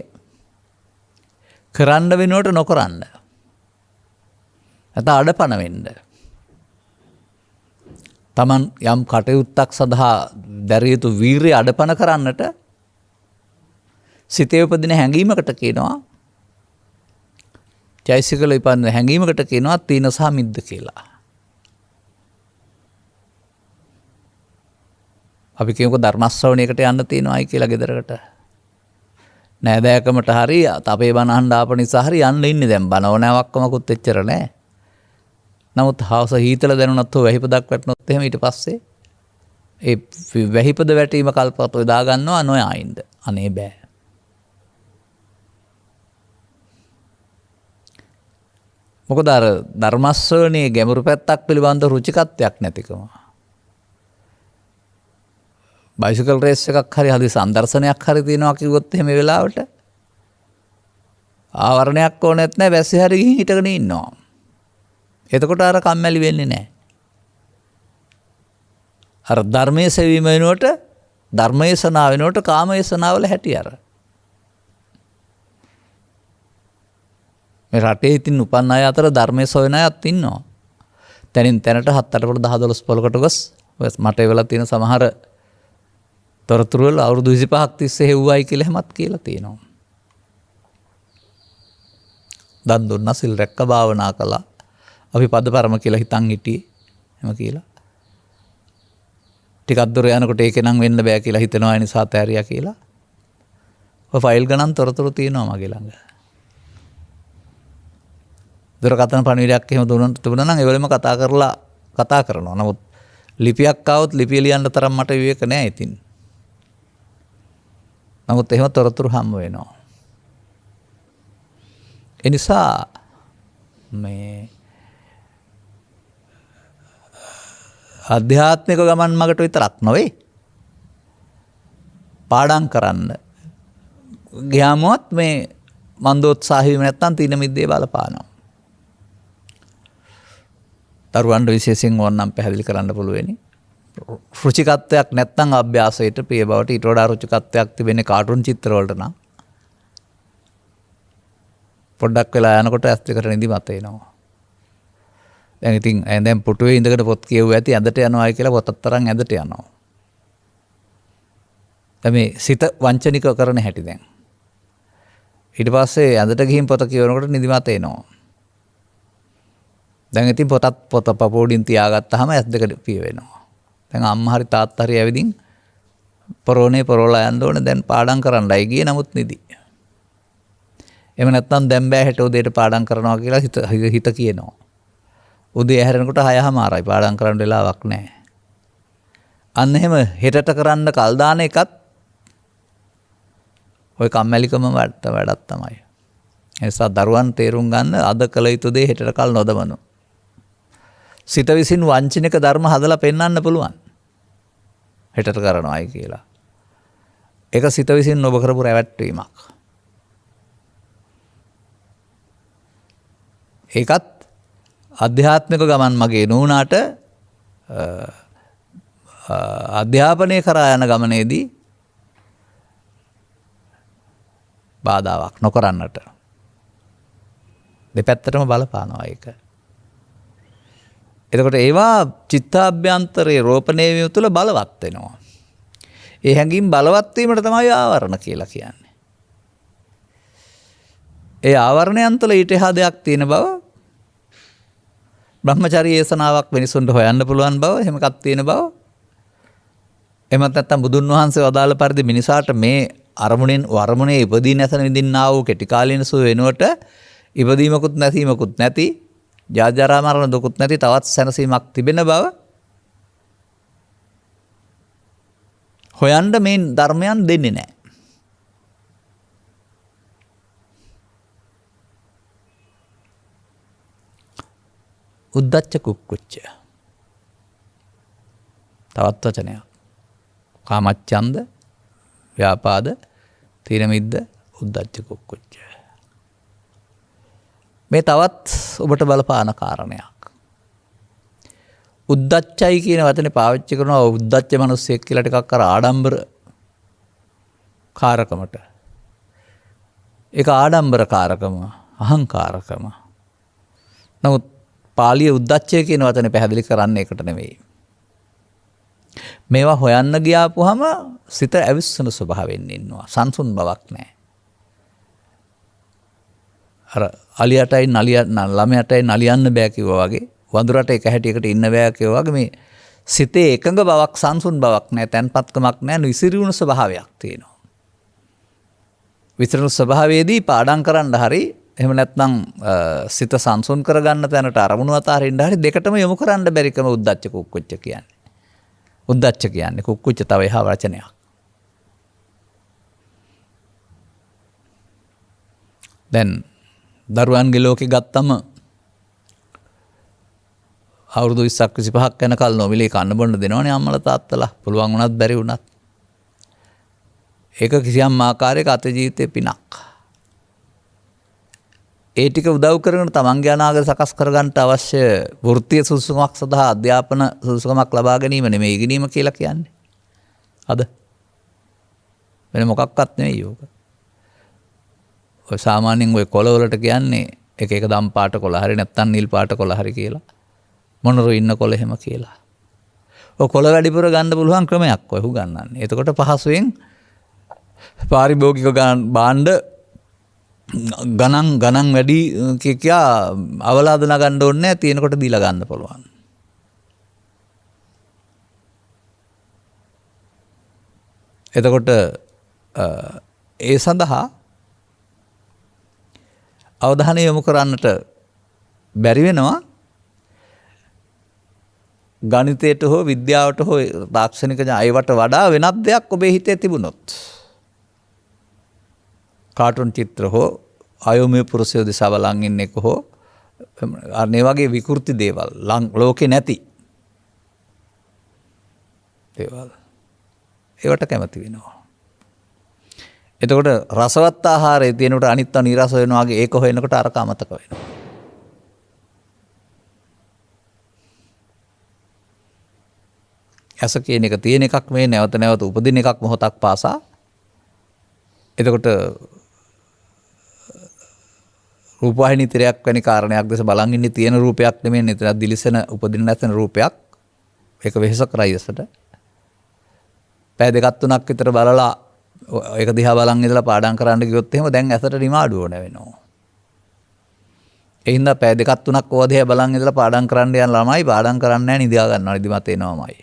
කරන්න වෙනුවට නොකරන්න. නැත්නම් අඩපණ වෙන්න. Taman යම් කටයුත්තක් සඳහා දැරිය යුතු වීරිය අඩපණ කරන්නට සිතේ උපදින හැඟීමකට කියනවා චෛසිකල ඉපන්න හැඟීමකට කියනවා තීන සහ මිද්ද කියලා. අපි කියමුකෝ ධර්ම ශ්‍රවණයකට යන්න තියෙනවායි කියලා ගෙදරකට. නෑදෑකමට හරි අපේ බණ අහන්න ආපු නිසා හරි යන්න ඉන්නේ දැන් බණ ඕනෑවක්කමකුත් එච්චර නෑ. නමුත් හවස හීතල දැනුණත් හෝ වැහිපදක් වැටුණොත් එහෙම ඊට පස්සේ ඒ වැහිපද වැටීම කල්පත් යොදා ගන්නවා නොයා ඉන්න. අනේ බෑ. මොකද අර ධර්ම ශ්‍රවණයේ ගැඹුරු පැත්තක් පිළිබඳ රුචිකත්වයක් නැතිකම. බයිසිකල් රේස් එකක් හරි හදි සම්දර්ශනයක් හරි තියෙනවා කිව්වොත් එහෙම වෙලාවට ආවරණයක් ඕනෙත් නැහැ වැස්සේ හරි ගිහින් හිටගෙන ඉන්නවා. එතකොට අර කම්මැලි වෙන්නේ නැහැ. අර ධර්මයේ සෙවීම වෙනුවට ධර්මයේසනා වෙනුවට කාමයේසනාවල හැටි අර. මේ රටේ ඉතින් උපන් අය අතර ධර්මයේ සොයන අයත් ඉන්නවා. තැනින් තැනට 7 8 10 12 පොලකට ගොස් මට එවලා තියෙන සමහර තොරතුරු වල අවුරුදු 25ක් තිස්සේ හෙව්වයි කියලා හැමත් කියලා තියෙනවා. දන් දුන්නා සිල් රැක්ක භාවනා කළා. අපි පදපරම කියලා හිතන් හිටියේ. එහෙම කියලා. ටිකක් දුර යනකොට ඒක නම් වෙන්න බෑ කියලා හිතනවා ඒ නිසා තෑරියා කියලා. ඔය ෆයිල් ගණන් තොරතුරු තියෙනවා මගේ ළඟ. දුරකථන පණිවිඩයක් එහෙම දුන්නා නම් ඒ වෙලෙම කතා කරනවා. නමුත් ලිපියක් ආවොත් ලිපිය ලියන්න තරම් මට විවේක නෑ ඉතින්. නමුත් එහෙම තොරතුරු හම්බ වෙනවා. ඒ නිසා මේ ආධ්‍යාත්මික ගමන් මගට විතරක් නොවේ පාඩම් කරන්න ගියාමවත් මේ මන්දෝත්සාහී වීම නැත්තම් තීන මිද්දේ බලපානවා. දරුවන්ට විශේෂයෙන් ඕනනම් පැහැදිලි කරන්න පුළුවෙනි. රුචිකත්වයක් නැත්තම් අභ්‍යාසයට ප්‍රිය බවට ඊට වඩා රුචිකත්වයක් තිබෙන්නේ කාටුන් චිත්‍ර වලට නම් පොඩ්ඩක් වෙලා යනකොට ඇස් දෙකට නිදිමත එනවා. දැන් ඉතින් දැන් පුටුවේ ඉඳගෙන පොත් කියවුව ඇති ඇඳට යනවායි කියලා පොතත් තරම් ඇඳට යනවා. දැන් මේ සිත වංචනික කරන හැටි දැන්. ඊට පස්සේ ඇඳට ගිහින් පොත කියවනකොට නිදිමත එනවා. දැන් ඉතින් පොත පපෝඩින් තියාගත්තාම ඇස් දෙක පිය වෙනවා. දැන් අම්මා හරි තාත්තා හරි ඇවිදින් පොරෝනේ පොරෝලා යන්න ඕනේ දැන් පාඩම් කරන්නයි ගියේ නමුත් නිදි. එහෙම නැත්නම් දැන් බෑ හෙට උදේට පාඩම් කරනවා කියලා හිත කියනවා. උදේ ඇහැරෙනකොට 6:00මාරයි පාඩම් කරන්න වෙලාවක් නැහැ. අන්න එහෙම හෙටට කරන්න කල් දාන එකත් ওই කම්මැලිකම වැඩක් තමයි. ඒ නිසා දරුවන් තේරුම් ගන්න අද කළ යුතු දේ හෙටට කල් නොදමනු. සිත විසින් වංචනික ධර්ම හදලා පෙන්වන්න පුළුවන්. හෙටට කරනවායි කියලා. ඒක සිත විසින් ඔබ කරපු රැවට්ටීමක්. ඒකත් අධ්‍යාත්මික ගමන් මගේ නුනාට අධ්‍යාපනය කරා යන ගමනේදී බාධාවක් නොකරන්නට දෙපැත්තටම බලපානවා ඒක. එතකොට ඒවා චිත්තාභ්‍යන්තරයේ රෝපණය වීම තුළ බලවත් වෙනවා. ඒ හැඟීම් බලවත් වීමට තමයි ආවරණ කියලා කියන්නේ. ඒ ආවරණයන් තුළ ඊට එහා දෙයක් තියෙන බව බ්‍රහ්මචාරී ඒසනාවක් මිනිසුන්ට හොයන්න පුළුවන් බව එහෙම එකක් තියෙන බව එමත් නැත්නම් බුදුන් වහන්සේ වදාළ පරිදි මිනිසාට මේ අරමුණේ ඉපදී නැසන විඳින්නා වූ කෙටි කාලීන සුව වෙනුවට ඉපදීමකුත් නැසීමකුත් නැති ජාජරා මරණ දුකුත් නැති තවත් සැනසීමක් තිබෙන බව හොයන්න මේ ධර්මයන් දෙන්නේ නැහැ. උද්දච්ච කුක්කුච්ච තවත් වචනයක්. කාමච්ඡන්ද, ව්‍යාපාද, තීන මිද්ද, උද්දච්ච කුක්කුච්ච. මේ තවත් ඔබට බලපාන කාරණයක්. උද්දච්චයි කියන වචනේ පාවිච්චි කරනවා උද්දච්ච මිනිස්සෙක් කියලා ටිකක් අර ආඩම්බර කාරකමට. ඒක ආඩම්බර කාරකම, අහංකාරකම. නමුත් පාලිය උද්දච්චය කියන වචනේ පැහැදිලි කරන්නේ ඒකට නෙවෙයි. මේවා හොයන්න ගියාපුවම සිත ඇවිස්සන ස්වභාවයෙන් ඉන්නවා. සංසුන් බවක් නැහැ. අර අලියටයි ළමයටයි නලියන්න බෑ කිව්වා වගේ වඳුරට එක හැටියකට ඉන්න බෑ කිව්වා වගේ මේ සිතේ එකඟ බවක් සංසුන් බවක් නැහැ, තැන්පත්කමක් නැහැ, විසිරුණු ස්වභාවයක් තියෙනවා. විසිරුණු ස්වභාවයේදී පාඩම් කරන්න හරි එහෙම නැත්නම් සිත සංසුන් කරගන්න තැනට අරමුණු අතරින් හරි දෙකටම යොමු කරන්න බැරිකම උද්දච්ච කුක්කුච්ච කියන්නේ. උද්දච්ච කියන්නේ කුක්කුච්ච තව එහා වචනයක්. දැන් දරුවන්ගේ ලෝකේ ගත්තම අවුරුදු 20ක් 25ක් යනකල් නොමිලේ කන්න බොන්න දෙනවනේ අම්මලා තාත්තලා. පුළුවන් වුණත් බැරි වුණත්. ඒක කිසියම් ආකාරයක අත ජීවිතේ පිනක්. ඒ ටික උදව් කරගෙන තමන්ගේ අනාගත සකස් කරගන්න අවශ්‍ය වෘත්තීය සුසුකමක් සඳහා අධ්‍යාපන සුසුකමක් ලබා ගැනීම නෙමෙයි ඉගෙනීම කියලා කියන්නේ. අද වෙන මොකක්වත් නෙවෙයි යෝග. ඔය සාමාන්‍යයෙන් ඔය කොළවලට කියන්නේ එක එක දම් පාට කොළ හරි නැත්නම් නිල් පාට කොළ හරි කියලා. මොනරෝ ඉන්න කොළ එහෙම කියලා. ඔය කොළ වැඩිපුර ගන්න පුළුවන් ක්‍රමයක් ඔය උගන්වන්නේ. එතකොට පහසුවෙන් පාරිභෝගික භාණ්ඩ ගණන් වැඩි කියා අවලාද නගන්න ඕනේ නැහැ, තියෙනකොට දීලා ගන්න පුළුවන්. එතකොට ඒ සඳහා අවධානය යොමු කරන්නට බැරි වෙනවා. ගණිතයට හෝ විද්‍යාවට හෝ තාක්ෂණික අයවට වඩා වෙනත් දෙයක් ඔබේ හිතේ තිබුණොත්, කාටුන් චිත්‍ර හෝ අයෝමය පුරුෂයෝ දිසා බලන් ඉන්න එක හෝ අනේ වගේ විකෘති දේවල් ලෝකේ නැති දේවල් ඒවට කැමති වෙනවා. එතකොට රසවත් ආහාරයේ තියෙනකොට අනිත්ව නිරස වෙනවා වගේ ඒක හොයනකොට අරක අමතක වෙනවා. ඇස කියන එක තියෙන එකක් මේ නැවත නැවත උපදින එකක් මොහොතක් පාසා. එතකොට රූපවාහිනී තිරයක් වැනි කාරණයක් දැස බලන් ඉන්නේ තියෙන රූපයක් නෙමෙයි, නිතර දිලිසෙන උපදින නැතන රූපයක්. ඒක වෙහස කරයි ඇසට. පැය දෙකක් තුනක් විතර බලලා ඒක දිහා බලන් ඉඳලා පාඩම් කරන්න ගියොත් එහෙම දැන් ඇසට නිමාඩු ඕන වෙනවා. ඒ හින්දා පැය දෙකක් තුනක් ඕවා දිහා බලන් ඉඳලා පාඩම් කරන්න යන ළමයි පාඩම් කරන්නේ නැහැ, නිදා ගන්නවා, නිදිමත එනවාමයි.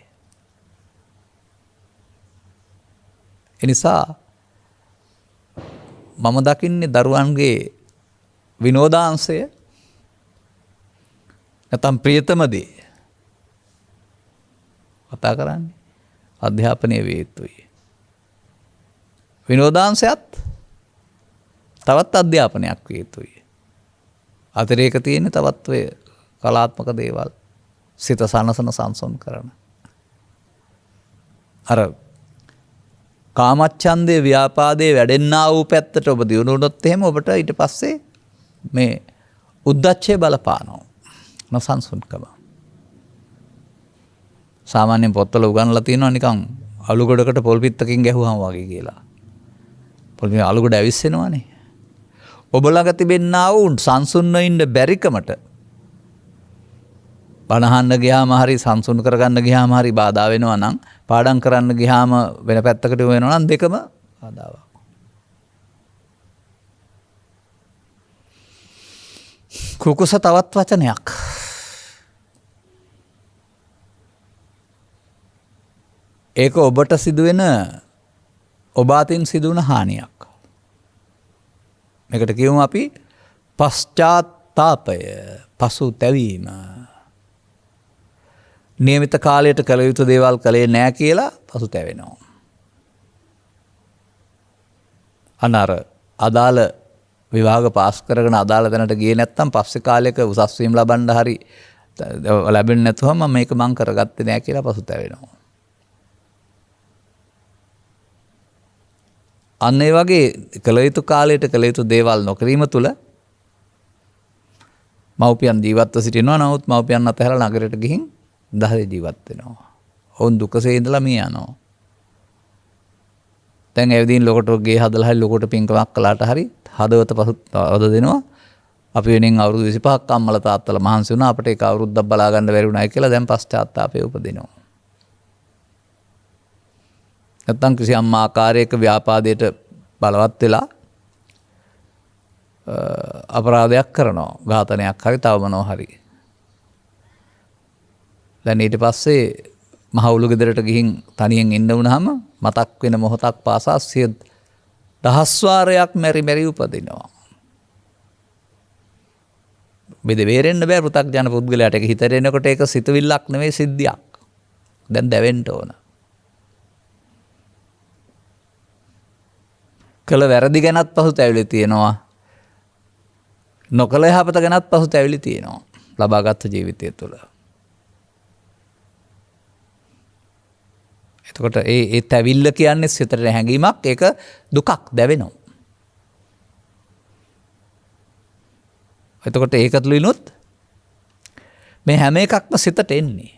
ඒ නිසා මම දකින්නේ දරුවන්ගේ විනෝදාංශය නැත්නම් ප්‍රියතම දේ කතා කරන්නේ අධ්‍යාපනයේ වේ යුතුයි. විනෝදාංශයත් තවත් අධ්‍යාපනයක් වේ යුතුයි. අතිරේක තියෙන තවත් වේ කලාත්මක දේවල් සිත සනසන සංසොන් කරන. අර කාමච්ඡන්දේ ව්‍යාපාදේ වැඩෙන්නා වූ පැත්තට ඔබ දියුණු වුණොත් එහෙම ඔබට ඊට පස්සේ මේ උද්දච්චය බලපානවා. නොසන්සුන්කම. සාමාන්‍යයෙන් පොත්වල උගන්වලා තියෙනවා නිකන් අලුගොඩකට පොල් පිටකින් ගැහුවාම වගේ කියලා. පොල් පිට අලුගොඩ ඇවිස්සෙනවානේ. ඔබ ළඟ තිබෙන්නා වූ සංසුන්ව ඉන්න බැරිකමට බණහන්න ගියාම හරි සංසුන් කරගන්න ගියාම හරි බාධා වෙනවා නම්, පාඩම් කරන්න ගියාම වෙන පැත්තකට වෙනවා නම් දෙකම බාධාවක්. කුකුස තවත් වචනයක්. ඒක ඔබට සිදුවෙන ඔබ අතින් සිදුවන හානියක්. මේකට කියමු අපි පශ්චාත්තාපය, පසුතැවීම. නියමිත කාලයට කළ යුතු දේවල් කළේ නැහැ කියලා පසුතැවෙනවා. අනර අදාළ විභාග පාස් කරගෙන අදාළ තැනට ගියේ නැත්නම් පස්සේ කාලයක උසස් වීම ලබන්න හරි ලැබෙන්නේ නැතුවම මේක මං කරගත්තේ නැහැ කියලා පසුතැවෙනවා. අන්න ඒ වගේ කළ යුතු කාලයට කළ යුතු දේවල් නොකිරීම තුළ මව්පියන් ජීවත්ව සිටිනවා. නමුත් මව්පියන් අතහැරලා නගරයට ගිහින් දහසේ ජීවත් වෙනවා. ඔවුන් දුකසේ ඉඳලා මිය යනවා. දැන් ඇවිදින් ලොකට ගේ හදලා හරි ලොකට පින්කමක් කළාට හරි හදවත පසුතැවද දෙනවා. අපි වෙනින් අවුරුදු 25ක් අම්මලා තාත්තලා මහන්සි වුණා, අපිට ඒක අවුරුද්දක් බලා ගන්න බැරි වුණායි කියලා දැන් පශ්චාත්තාපය උපදිනවා. නැත්තම් කිසියම් ආකාරයක ව්‍යාපාදයට බලවත් වෙලා අපරාධයක් කරනවා, ඝාතනයක් හරි තව මොනවා හරි. දැන් ඊට පස්සේ මහවුළු ගෙදරට ගිහින් තනියෙන් ඉන්න වුණාම මතක් වෙන මොහොතක් පාසා සිය දහස් වාරයක් මෙරි උපදිනවා. බෙරෙන්න බෑ පෘථග්ජන පුද්ගලයාට. ඒක හිතට එනකොට ඒක සිතුවිල්ලක් නෙවෙයි සිද්ධියක්. දැන් දැවෙන්න ඕන. කළ වැරදි ගැනත් පසුතැවිලි තියෙනවා. නොකළ යහපත ගැනත් පසුතැවිලි තියෙනවා. ලබාගත් ජීවිතය තුළ. එතකොට ඒ තැවිල්ල කියන්නේ සිතට හැඟීමක්. ඒක දුකක් දැවෙනවා. එතකොට ඒකතුලිනුත් මේ හැම එකක්ම සිතට එන්නේ.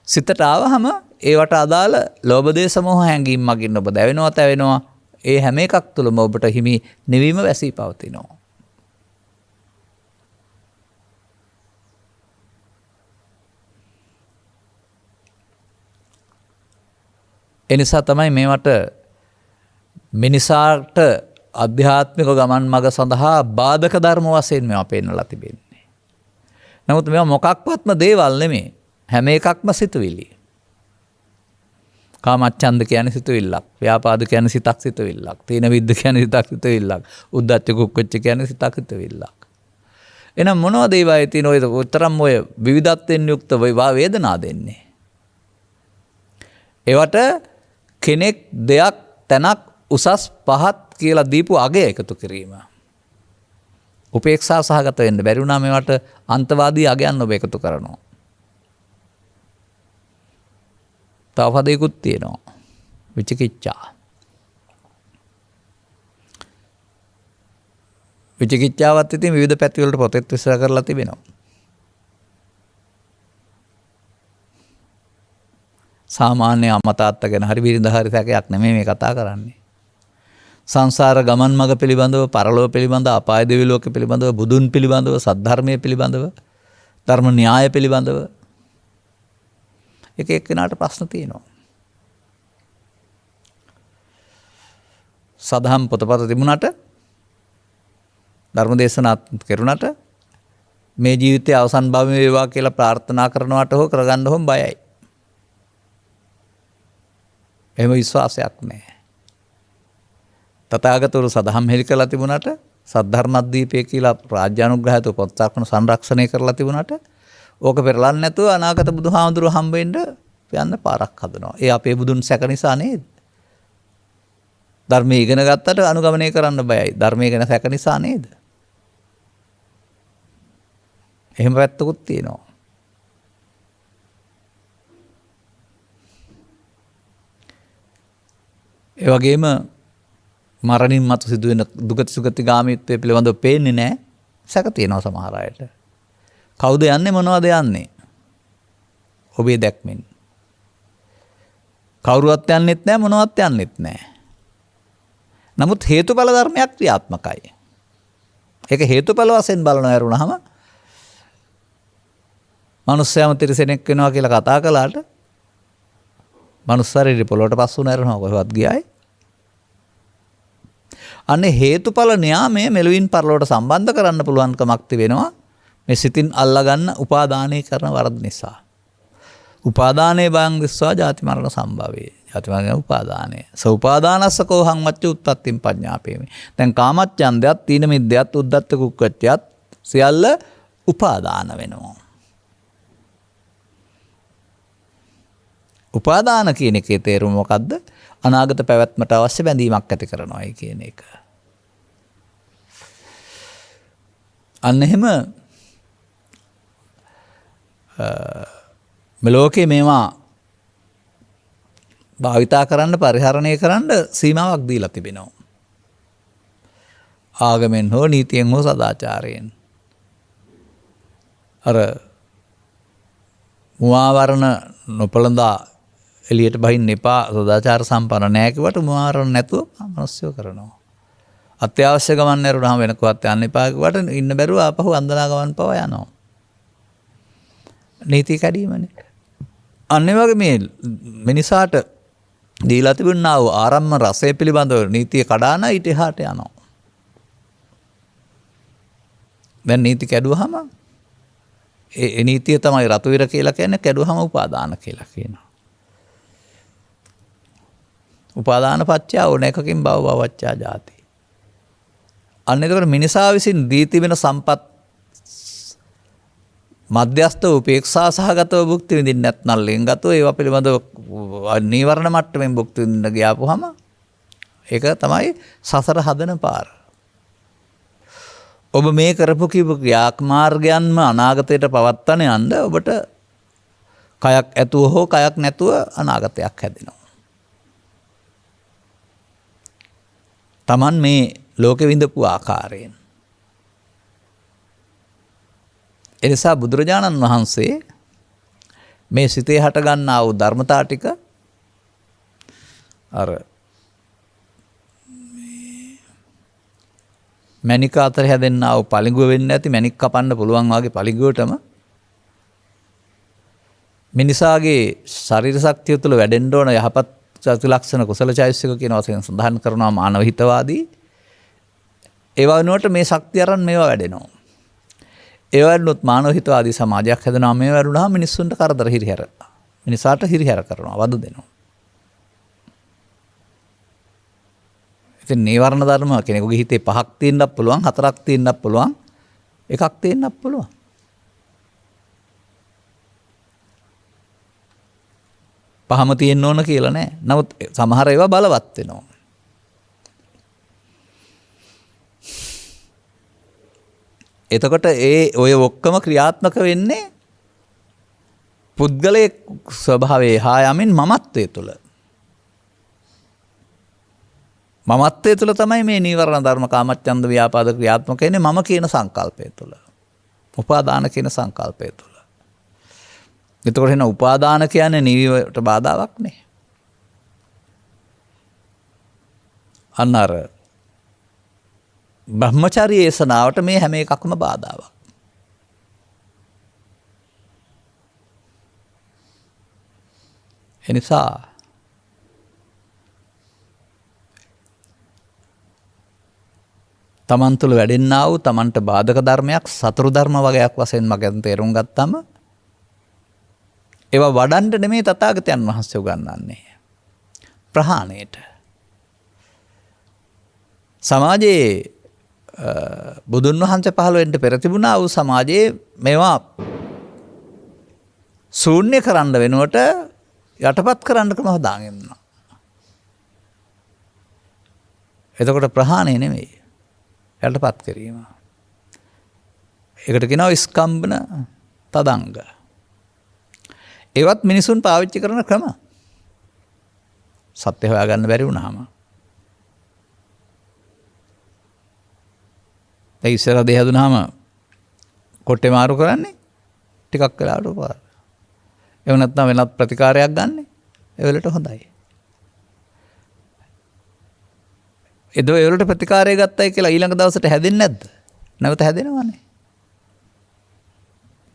සිතට ආවහම ඒවට අදාළ ලෝභ දේශ මොහ හැඟීම් මගින් ඔබ දැවෙනවා තැවෙනවා. ඒ හැම එකක් තුළම ඔබට හිමි නිවීම වැසී පවතිනවා. එනිසා තමයි මේවට මිනිසාට අධ්‍යාත්මික ගමන් මඟ සඳහා බාධක ධර්ම වශයෙන් මේවා පෙන්නලා තිබෙන්නේ. නමුත් මේවා මොකක්වත්ම දේවල් නෙමේ. හැම එකක්ම සිතුවිලි. කාමච්ඡන්ද කියන්නේ සිතුවිල්ලක්. ව්‍යාපාද කියන්නේ සිතක් සිතුවිල්ලක්. තීන විද්ද කියන්නේ සිතක් සිතුවිල්ලක්. උද්ධච්ච කුක්කුච්ච කියන්නේ සිතක් සිතුවිල්ලක්. එහෙනම් මොනවද ඒවායේ තියෙන ඔය උතරම් ඔය විවිධත්වයෙන් යුක්ත වේදනා දෙන්නේ? ඒවට කෙනෙක් දෙයක් තැනක් උසස් පහත් කියලා දීපු අගය එකතු කිරීම. උපේක්ෂා සහගත වෙන්න බැරි වුණා මේවට අන්තවාදී අගයන් ඔබ එකතු කරනවා. තව පදයකුත් තියෙනවා. විචිකිච්ඡා. විචිකිච්ඡාවත් ඉතින් විවිධ පැති වලට පොතෙත් විස්තර කරලා තිබෙනවා. සාමාන්‍ය අම්මා තාත්තා ගැන හරි බිරිඳ හරි සැකයක් නෙමෙයි මේ කතා කරන්නේ. සංසාර ගමන් මඟ පිළිබඳව, පරලෝක පිළිබඳව, අපාය දිව්‍ය ලෝක පිළිබඳව, බුදුන් පිළිබඳව, සද්ධර්මයේ පිළිබඳව, ධර්ම න්‍යාය පිළිබඳව එක එක්කෙනාට ප්‍රශ්න තියෙනවා. සදහම් පොතපත තිබුණාට, ධර්ම දේශනා කෙරුණාට මේ ජීවිතයේ අවසන් භවය වේවා කියලා ප්‍රාර්ථනා කරනවට හෝ කරගන්න හොම් බයයි. එහෙම විශ්වාසයක් නැහැ. තථාගතවරු සදහම් හෙළි කරලා තිබුණාට, සද්ධර්මද්දීපය කියලා රාජ්‍යානුග්‍රහයතු පොත්සක්න සංරක්ෂණය කරලා තිබුණාට ඕක පෙරලන්නේ නැතුව අනාගත බුදුහාමුදුරුවෝ හම්බ වෙන්න යන්න පාරක් හදනවා. ඒ අපේ බුදුන් සැක නිසා නේද? ධර්මයේ ඉගෙන ගත්තට අනුගමනය කරන්න බයයි. ධර්මයේ ගැන සැක නිසා නේද? එහෙම පැත්තකුත් තියෙනවා. ඒ වගේම මරණින් මතු සිදුවෙන දුගති සුගති ගාමීත්වය පිළිබඳව පේන්නේ නැහැ. සැක තියෙනවා සමහර අයට. කවුද යන්නේ මොනවද යන්නේ? ඔබේ දැක්මෙන්. කවුරුවත් යන්නෙත් නැහැ මොනවත් යන්නෙත් නැහැ. නමුත් හේතුඵල ධර්මයක් ක්‍රියාත්මකයි. ඒක හේතුඵල වශයෙන් බලන ඇරුණාම මනුස්සයම තිරසනෙක් වෙනවා කියලා කතා කළාට මනුස්ස ශරීරය පොළොවට පස්සු නැරනවා කොහෙවත් ගියායි. අනේ හේතුඵල න්‍යාමය මෙලොවින් පරලොවට සම්බන්ධ කරන්න පුළුවන්කමක් තිබෙනවා මේ සිතින් අල්ලගන්න උපාදානය කරන වරද නිසා. උපාදානේ බයං දිස්වා ජාති මරණ සම්භවේ. ජාති මරණ උපාදානය. සෝපාදානස්සකෝ හං මච්ච උත්පත්තිම් පඤ්ඤාපේමි. දැන් කාමච්ඡන්දයත්, තීන මිද්දයත්, උද්ධච්ච කුක්කුච්චයත් සියල්ල උපාදාන වෙනවා. උපාදාන කියන එකේ තේරුම මොකද්ද? අනාගත පැවැත්මට අවශ්‍ය බැඳීමක් ඇති කරනවායි කියන එක. අන්න එහෙම මෙලෝකේ මේවා භාවිතා කරන්න, පරිහරණය කරන්න සීමාවක් දීලා තිබෙනවා. ආගමෙන් හෝ නීතියෙන් හෝ සදාචාරයෙන්. අර මුවාවරණ නොපළඳා එළියට බහින්න එපා, සදාචාර සම්පන්න නැහැ කිව්වට මුවාවරණ නැතුව මිනිස්සු කරනවා. අත්‍යවශ්‍ය ගමන් ඇරුණාම වෙන කොහොත් යන්න එපා කිව්වට ඉන්න බැරුව ආපහු අන්දනා ගමන් පවා යනවා. නීති කැඩීමනේ. අන්න ඒ වගේ මේ මිනිසාට දීලා තිබුණා වූ ආරම්ම රසය පිළිබඳව නීතිය කඩාන ඊට එහාට යනවා. දැන් නීති කැඩුවාම ඒ නීතිය තමයි රතුවිර කියලා කියන්නේ කැඩුවම උපාදාන කියලා කියනවා. උපාදාන පත්‍ය ඕන එකකින් භව භවච්ඡා ජාති. අන්න එතකොට මිනිසා විසින් දී තිබෙන සම්පත් මධ්‍යස්ථ උපේක්ෂා සහගතව භුක්ති විඳින්න නැත්නම් ලෙන්ගතව ඒවා පිළිබඳව නීවරණ මට්ටමින් භුක්ති විඳින්න ගියාපුවම ඒක තමයි සසර හදන පාර. ඔබ මේ කරපු කිව්ව ක්‍රියාමාර්ගයන්ම අනාගතයට පවත්තන යන්න ඔබට කයක් ඇතුව හෝ කයක් නැතුව අනාගතයක් හැදෙනවා. Taman මේ ලෝකෙ විඳපු ආකාරයෙන්. එනිසා බුදුරජාණන් වහන්සේ මේ සිතේ හට ගන්නා වූ ධර්මතා ටික අර මණික අතර හැදෙන්නා වූ පළිඟුව වෙන්නේ නැති මණික් කපන්න පුළුවන් වගේ පළිඟුවටම මිනිසාගේ ශරීර ශක්තිය තුළ වැඩෙන්න ඕන යහපත් චරිත ලක්ෂණ කුසල චෛතසික කියන වශයෙන් සඳහන් කරනවා මානව හිතවාදී. ඒවා වෙනුවට මේ ශක්තිය අරන් මේවා වැඩෙනවා. ඒවා වෙනුත් මානව හිතවාදී සමාජයක් හැදෙනවා. මේවා වුණාම මිනිස්සුන්ට කරදර හිරිහැර. මිනිසාට හිරිහැර කරනවා, වද දෙනවා. ඉතින් නීවරණ ධර්ම කෙනෙකුගේ හිතේ 5ක් තියෙන්නත් පුළුවන්, 4ක් තියෙන්නත් පුළුවන්, එකක් තියෙන්නත් පුළුවන්. පහම තියෙන්න ඕන කියලා නෑ. නමුත් සමහර ඒවා බලවත් වෙනවා. එතකොට ඔය ඔක්කොම ක්‍රියාත්මක වෙන්නේ පුද්ගලයේ ස්වභාවයේ හා යමින් මමත්වයේ තුල. මමත්වයේ තුල තමයි මේ නීවරණ ධර්ම කාමච්ඡන්ද ව්‍යාපාද ක්‍රියාත්මක වෙන්නේ මම කියන සංකල්පය තුල. උපාදාන කියන සංකල්පය තුල. එතකොට එන උපාදාන කියන්නේ නිවිවට බාධාවක් නේ. අන්නර බ්‍රහ්මචාරී ඒසනාවට මේ හැම එකක්ම බාධාවක්. එනිසා තමන් තුළ වැඩෙන්නා වූ තමන්ට බාධක ධර්මයක් සතුරු ධර්ම වගේක් වශයෙන් මගෙන් තේරුම් ගත්තම ඒවා වඩන්න නෙමෙයි තථාගතයන් වහන්සේ උගන්වන්නේ. ප්‍රහාණයට. සමාජයේ බුදුන් වහන්සේ පහළ වෙන්න පෙර තිබුණා වූ සමාජයේ මේවා ශූන්‍ය කරන්න වෙනුවට යටපත් කරන්න ක්‍රම හදාගෙන ඉන්නවා. එතකොට ප්‍රහාණය නෙමෙයි යටපත් කිරීම. ඒකට කියනවා ස්කම්බන තදංග. ඒවත් මිනිසුන් පාවිච්චි කරන ක්‍රම. සත්‍ය හොයාගන්න බැරි වුණාම. ඒ ඉස්සර දෙහ දුනහම කොට්ටේ මාරු කරන්නේ ටිකක් වෙලාවට පාර. එහෙම නැත්නම් වෙනත් ප්‍රතිකාරයක් ගන්න. ඒ වෙලට හොඳයි. ඒ වලට ප්‍රතිකාරය ගත්තයි කියලා ඊළඟ දවසට හැදෙන්නේ නැද්ද? නැවත හැදෙනවනේ.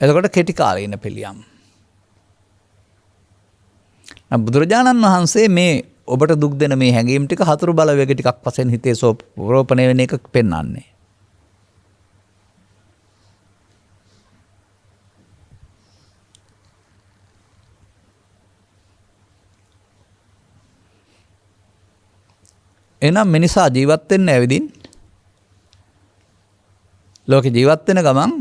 එතකොට කෙටි කාලේ ඉන්න පිළියම්. බුදුරජාණන් වහන්සේ මේ ඔබට දුක් දෙන මේ හැඟීම් ටික හතුරු බලවේග ටිකක් වශයෙන් හිතේ සෝපරෝපණය වෙන එක පෙන්වන්නේ. එනම් මිනිසා ජීවත් වෙන්න ඇවිදින් ලෝකේ ජීවත් වෙන ගමන්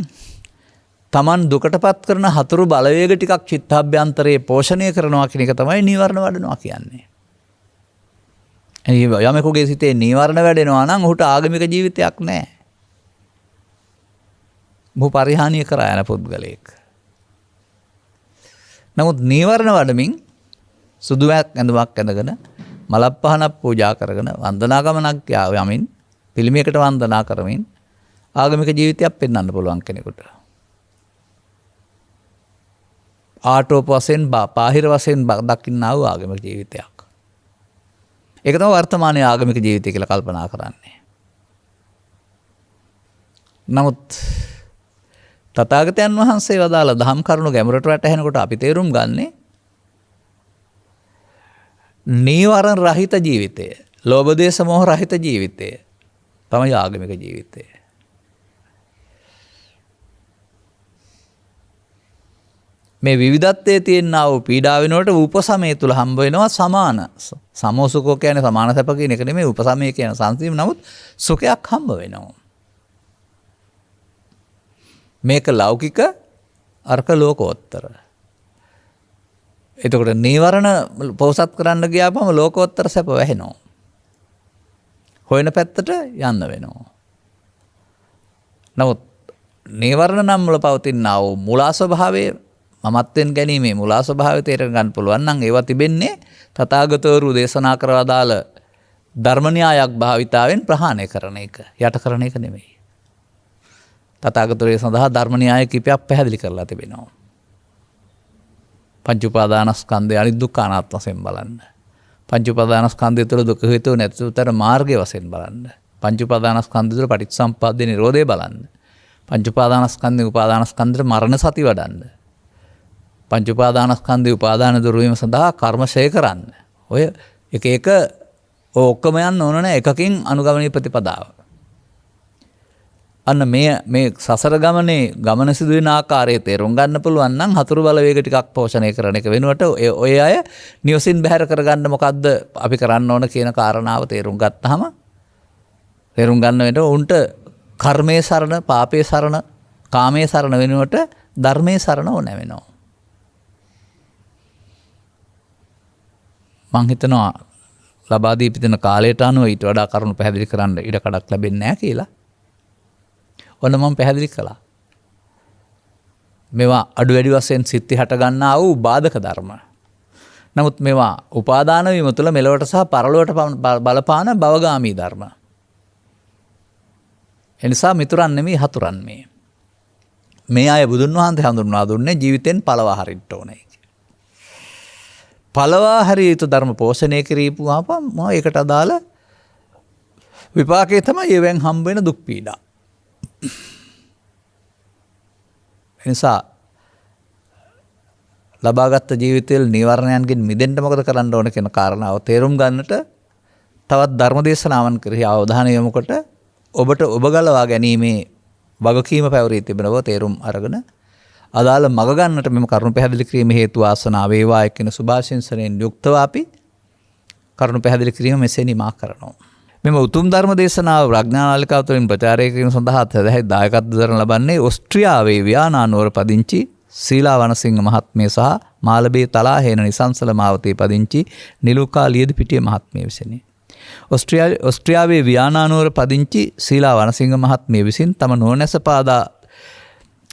Taman දුකටපත් කරන හතුරු බලවේග ටිකක් චිත්තාභ්‍යන්තරයේ පෝෂණය කරනවා කියන එක තමයි නීවරණ වඩනවා කියන්නේ. යමෙකුගේ සිතේ නීවරණ වැඩෙනවා නම් ඔහුට ආගමික ජීවිතයක් නැහැ. මොහු පරිහානිය කරා යන පුද්ගලයෙක්. නමුත් නීවරණ වඩමින් සුදුවක් ඇඳුමක් ඇඳගෙන මලක් පහනක් පූජා කරගෙන වන්දනා ගමනක් යමින් පිළිමයකට වන්දනා කරමින් ආගමික ජීවිතයක් පෙන්වන්න පුළුවන් කෙනෙකුට. ආටෝප වශයෙන් බාහිර වශයෙන් දකින්නා වූ ආගමික ජීවිතයක්. ඒක තමයි වර්තමානයේ ආගමික ජීවිතය කියලා කල්පනා කරන්නේ. නමුත් තථාගතයන් වහන්සේ වදාළ දහම් කරුණු ගැඹුරට වැටහෙනකොට අපි තේරුම් ගන්නේ නීවරණ රහිත ජීවිතය, ලෝභ දේශ මොහ රහිත ජීවිතය තමයි ආගමික ජීවිතය. මේ විවිධත්වයේ තියෙනා වූ පීඩා වෙනකොට උපසමය තුල හම්බ වෙනවා සමාන. සමෝසුකෝ කියන්නේ සමාන සැප කියන එක නෙමෙයි උපසමය කියන සංසිඳීම. නමුත් සුඛයක් හම්බ වෙනවා. මේක ලෞකික අර්ක ලෝකෝත්තර. එතකොට නීවරණ පොසත් කරන්න ගියාපම ලෝකෝත්තර සැප වැහෙනවා. හොයන පැත්තට යන්න වෙනවා. නමුත් නීවරණ නම් වල පවතිනා වූ මුලා ස්වභාවය මමත්වෙන් ගැනීමේ මුලා ස්වභාවය තේරුම් ගන්න පුළුවන් නම් ඒවා තිබෙන්නේ තථාගතවරු දේශනා කරලා දාල ධර්ම න්‍යායක් භාවිතාවෙන් ප්‍රහාණය කරන එක. යට කරන එක නෙමෙයි. තථාගතවරු සඳහා ධර්ම න්‍යාය කිපයක් පැහැදිලි කරලා තිබෙනවා. පංච උපාදානස්කන්ධය අනිදුක්ඛ අනාත්ම වශයෙන් බලන්න. පංච උපාදානස්කන්ධය තුළ දුක හේතු නැතිතර මාර්ගය වශයෙන් බලන්න. පංච උපාදානස්කන්ධය තුළ පටිච්චසමුප්පාදේ නිරෝධය බලන්න. පංච උපාදානස්කන්ධේ උපාදානස්කන්ධේ මරණ සති වඩන්න. පංච උපාදානස්කන්ධේ උපාදාන දුරු වීම සඳහා කර්ම ශය කරන්න. ඔය එක ඔක්කොම යන්න ඕන නැහැ එකකින් අනුගමනීය ප්‍රතිපදාව. අන්න මේ සසර ගමන සිදුවෙන ආකාරය තේරුම් ගන්න පුළුවන් නම් හතුරු බලවේග ටිකක් පෝෂණය කරන එක වෙනුවට ඔය අය නිවසින් බැහැර කරගන්න මොකද්ද අපි කරන්න ඕන කියන කාරණාව තේරුම් ගත්තාම තේරුම් ගන්න වෙන උන්ට කර්මයේ සරණ, පාපයේ සරණ, කාමයේ සරණ වෙනුවට ධර්මයේ සරණ ඕන වෙනවා. මං හිතනවා ලබා දී පිටින කාලයට අනුව ඊට වඩා කරුණු පැහැදිලි කරන්න ඉඩ කඩක් ලැබෙන්නේ නැහැ කියලා. ඔන්න මම පැහැදිලි කළා. මේවා අඩු වැඩි වශයෙන් සිත්ති හට ගන්නා වූ බාධක ධර්ම. නමුත් මේවා උපාදාන වීම තුළ මෙලොවට සහ පරලොවට බලපාන භවගාමී ධර්ම. එනිසා මිතුරන් නෙමෙයි හතුරන් මේ අය බුදුන් වහන්සේ හඳුන්වා දුන්නේ ජීවිතෙන් පළවා හරින්න ඕනේ. පළවා හරිය යුතු ධර්ම පෝෂණය කිරීපුවාම ඒකට අදාළ විපාකයේ තමයි ඒවෙන් හම්බ වෙන දුක් පීඩා. එනිසා ලබාගත් ජීවිතයේ නීවරණයන්ගෙන් මිදෙන්න මොකද කරන්න ඕන කියන කාරණාව තේරුම් ගන්නට තවත් ධර්ම දේශනාවන් කෙරෙහි අවධානය යොමු කොට ඔබට ඔබ ගලවා ගැනීමේ වගකීම පැවරී තිබෙන බව තේරුම් අරගෙන අදාළ මග ගන්නට මෙම කරුණු පැහැදිලි කිරීම හේතු වාසනා වේවා කියන සුභාශිංසනයෙන් යුක්තව අපි කරුණු පැහැදිලි කිරීම මෙසේ නිමා කරනවා. මෙම උතුම් ධර්ම දේශනාව ප්‍රඥානාලිකාව තුළින් ප්‍රචාරය කිරීම සඳහා සදැහැති දායකත්ව දරන ලබන්නේ ඕස්ට්‍රියාවේ වියානා නුවර පදිංචි සීලා වනසිංහ මහත්මිය සහ මාලබේ තලාහේන නිසංසල මාවතේ පදිංචි නිලුකා ලියදිපිටිය මහත්මිය විසිනි. ඕස්ට්‍රියාවේ වියානා නුවර පදිංචි සීලා වනසිංහ මහත්මිය විසින් තම නුවණැස පාදා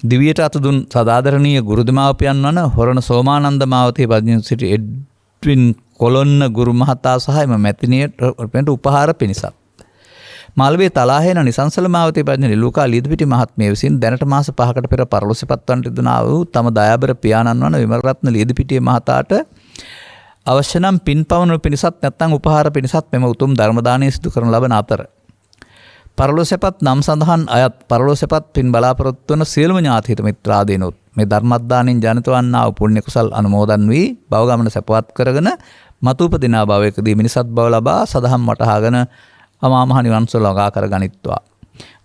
දිවියට අතුදුන් සදාදරණීය ගුරුදෙමාපියන් වන හොරණ සෝමානන්ද මාවතේ පදිංචි සිටි එඩ්වින් කොළොන්න ගුරු මහතා සහ එම මැතිණියට උපහාර පිණිසත් මාළඹේ තලාහේන නිසංසල මාවතේ පදිංචි නිලුකා ලියදිපිටි මහත්මිය විසින් දැනට මාස 5කට පෙර පරලොස්පත් වන්නට යුතුනා වූ තම දයාබර පියාණන් වන විමලරත්න ලියදිපිටිය මහතාට අවශ්‍ය නම් පින් පවන පිණිසත් නැත්නම් උපහාර පිණිසත් මෙම උතුම් ධර්ම දානය සිදු කරන ලබන අතර පරලොස්පත් නම් සඳහන් අයත් පරලොස්පත් පින් බලාපොරොත්තු වන සියලුම ඥාතිහිත මිත්‍රාදීනොත් මේ ධර්මදානෙන් ජනිත වන්නා වූ පුණ්‍ය කුසල් අනුමෝදන් වී භව ගමන සපවත් කරගෙන මතුපදිනා භවයකදී මිනිසත් භව ලබා සදහම් වටහාගෙන අමා මහ නිවන් සුව ළඟා කර ගනිත්වා.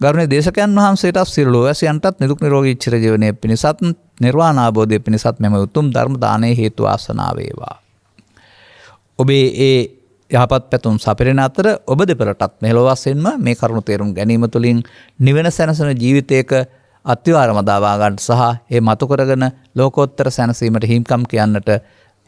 ගරුණීය දේශකයන් වහන්සේට සියලු ලෝකයන්ටත් නිරුක් නිරෝගී චිර ජීවනයේ පිණිසත් නිර්වාණ අවබෝධයේ පිණිසත් මෙම උතුම් ධර්ම දානයේ හේතු ආසනාව වේවා. ඔබේ ඒ යහපත් පැතුම් සපිරෙන අතර ඔබ දෙපළටත් මෙලොව වශයෙන්ම මේ කරුණු තේරුම් ගැනීම තුළින් නිවන සැනසෙන ජීවිතයක අත්විවරම දාවා ගන්නට සහ ඒ මතු කරගෙන ලෝකෝත්තර සැනසීමට හිම්කම් කියන්නට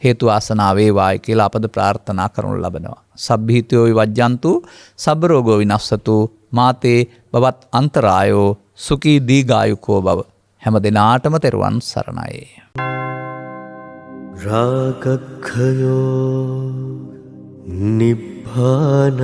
හේතු ආසනාව වේවායි කියලා අපද ප්‍රාර්ථනා කරනු ලබනවා. සබ්බීතියෝ විවජ්ජන්තු සබ්බ රෝගෝ විනස්සතු මාතේ බවත් අන්තරායෝ සුඛී දීඝායුකෝ භව. හැම දිනාටම තෙරුවන් සරණයි. රාගක්ඛයෝ නිබ්බානං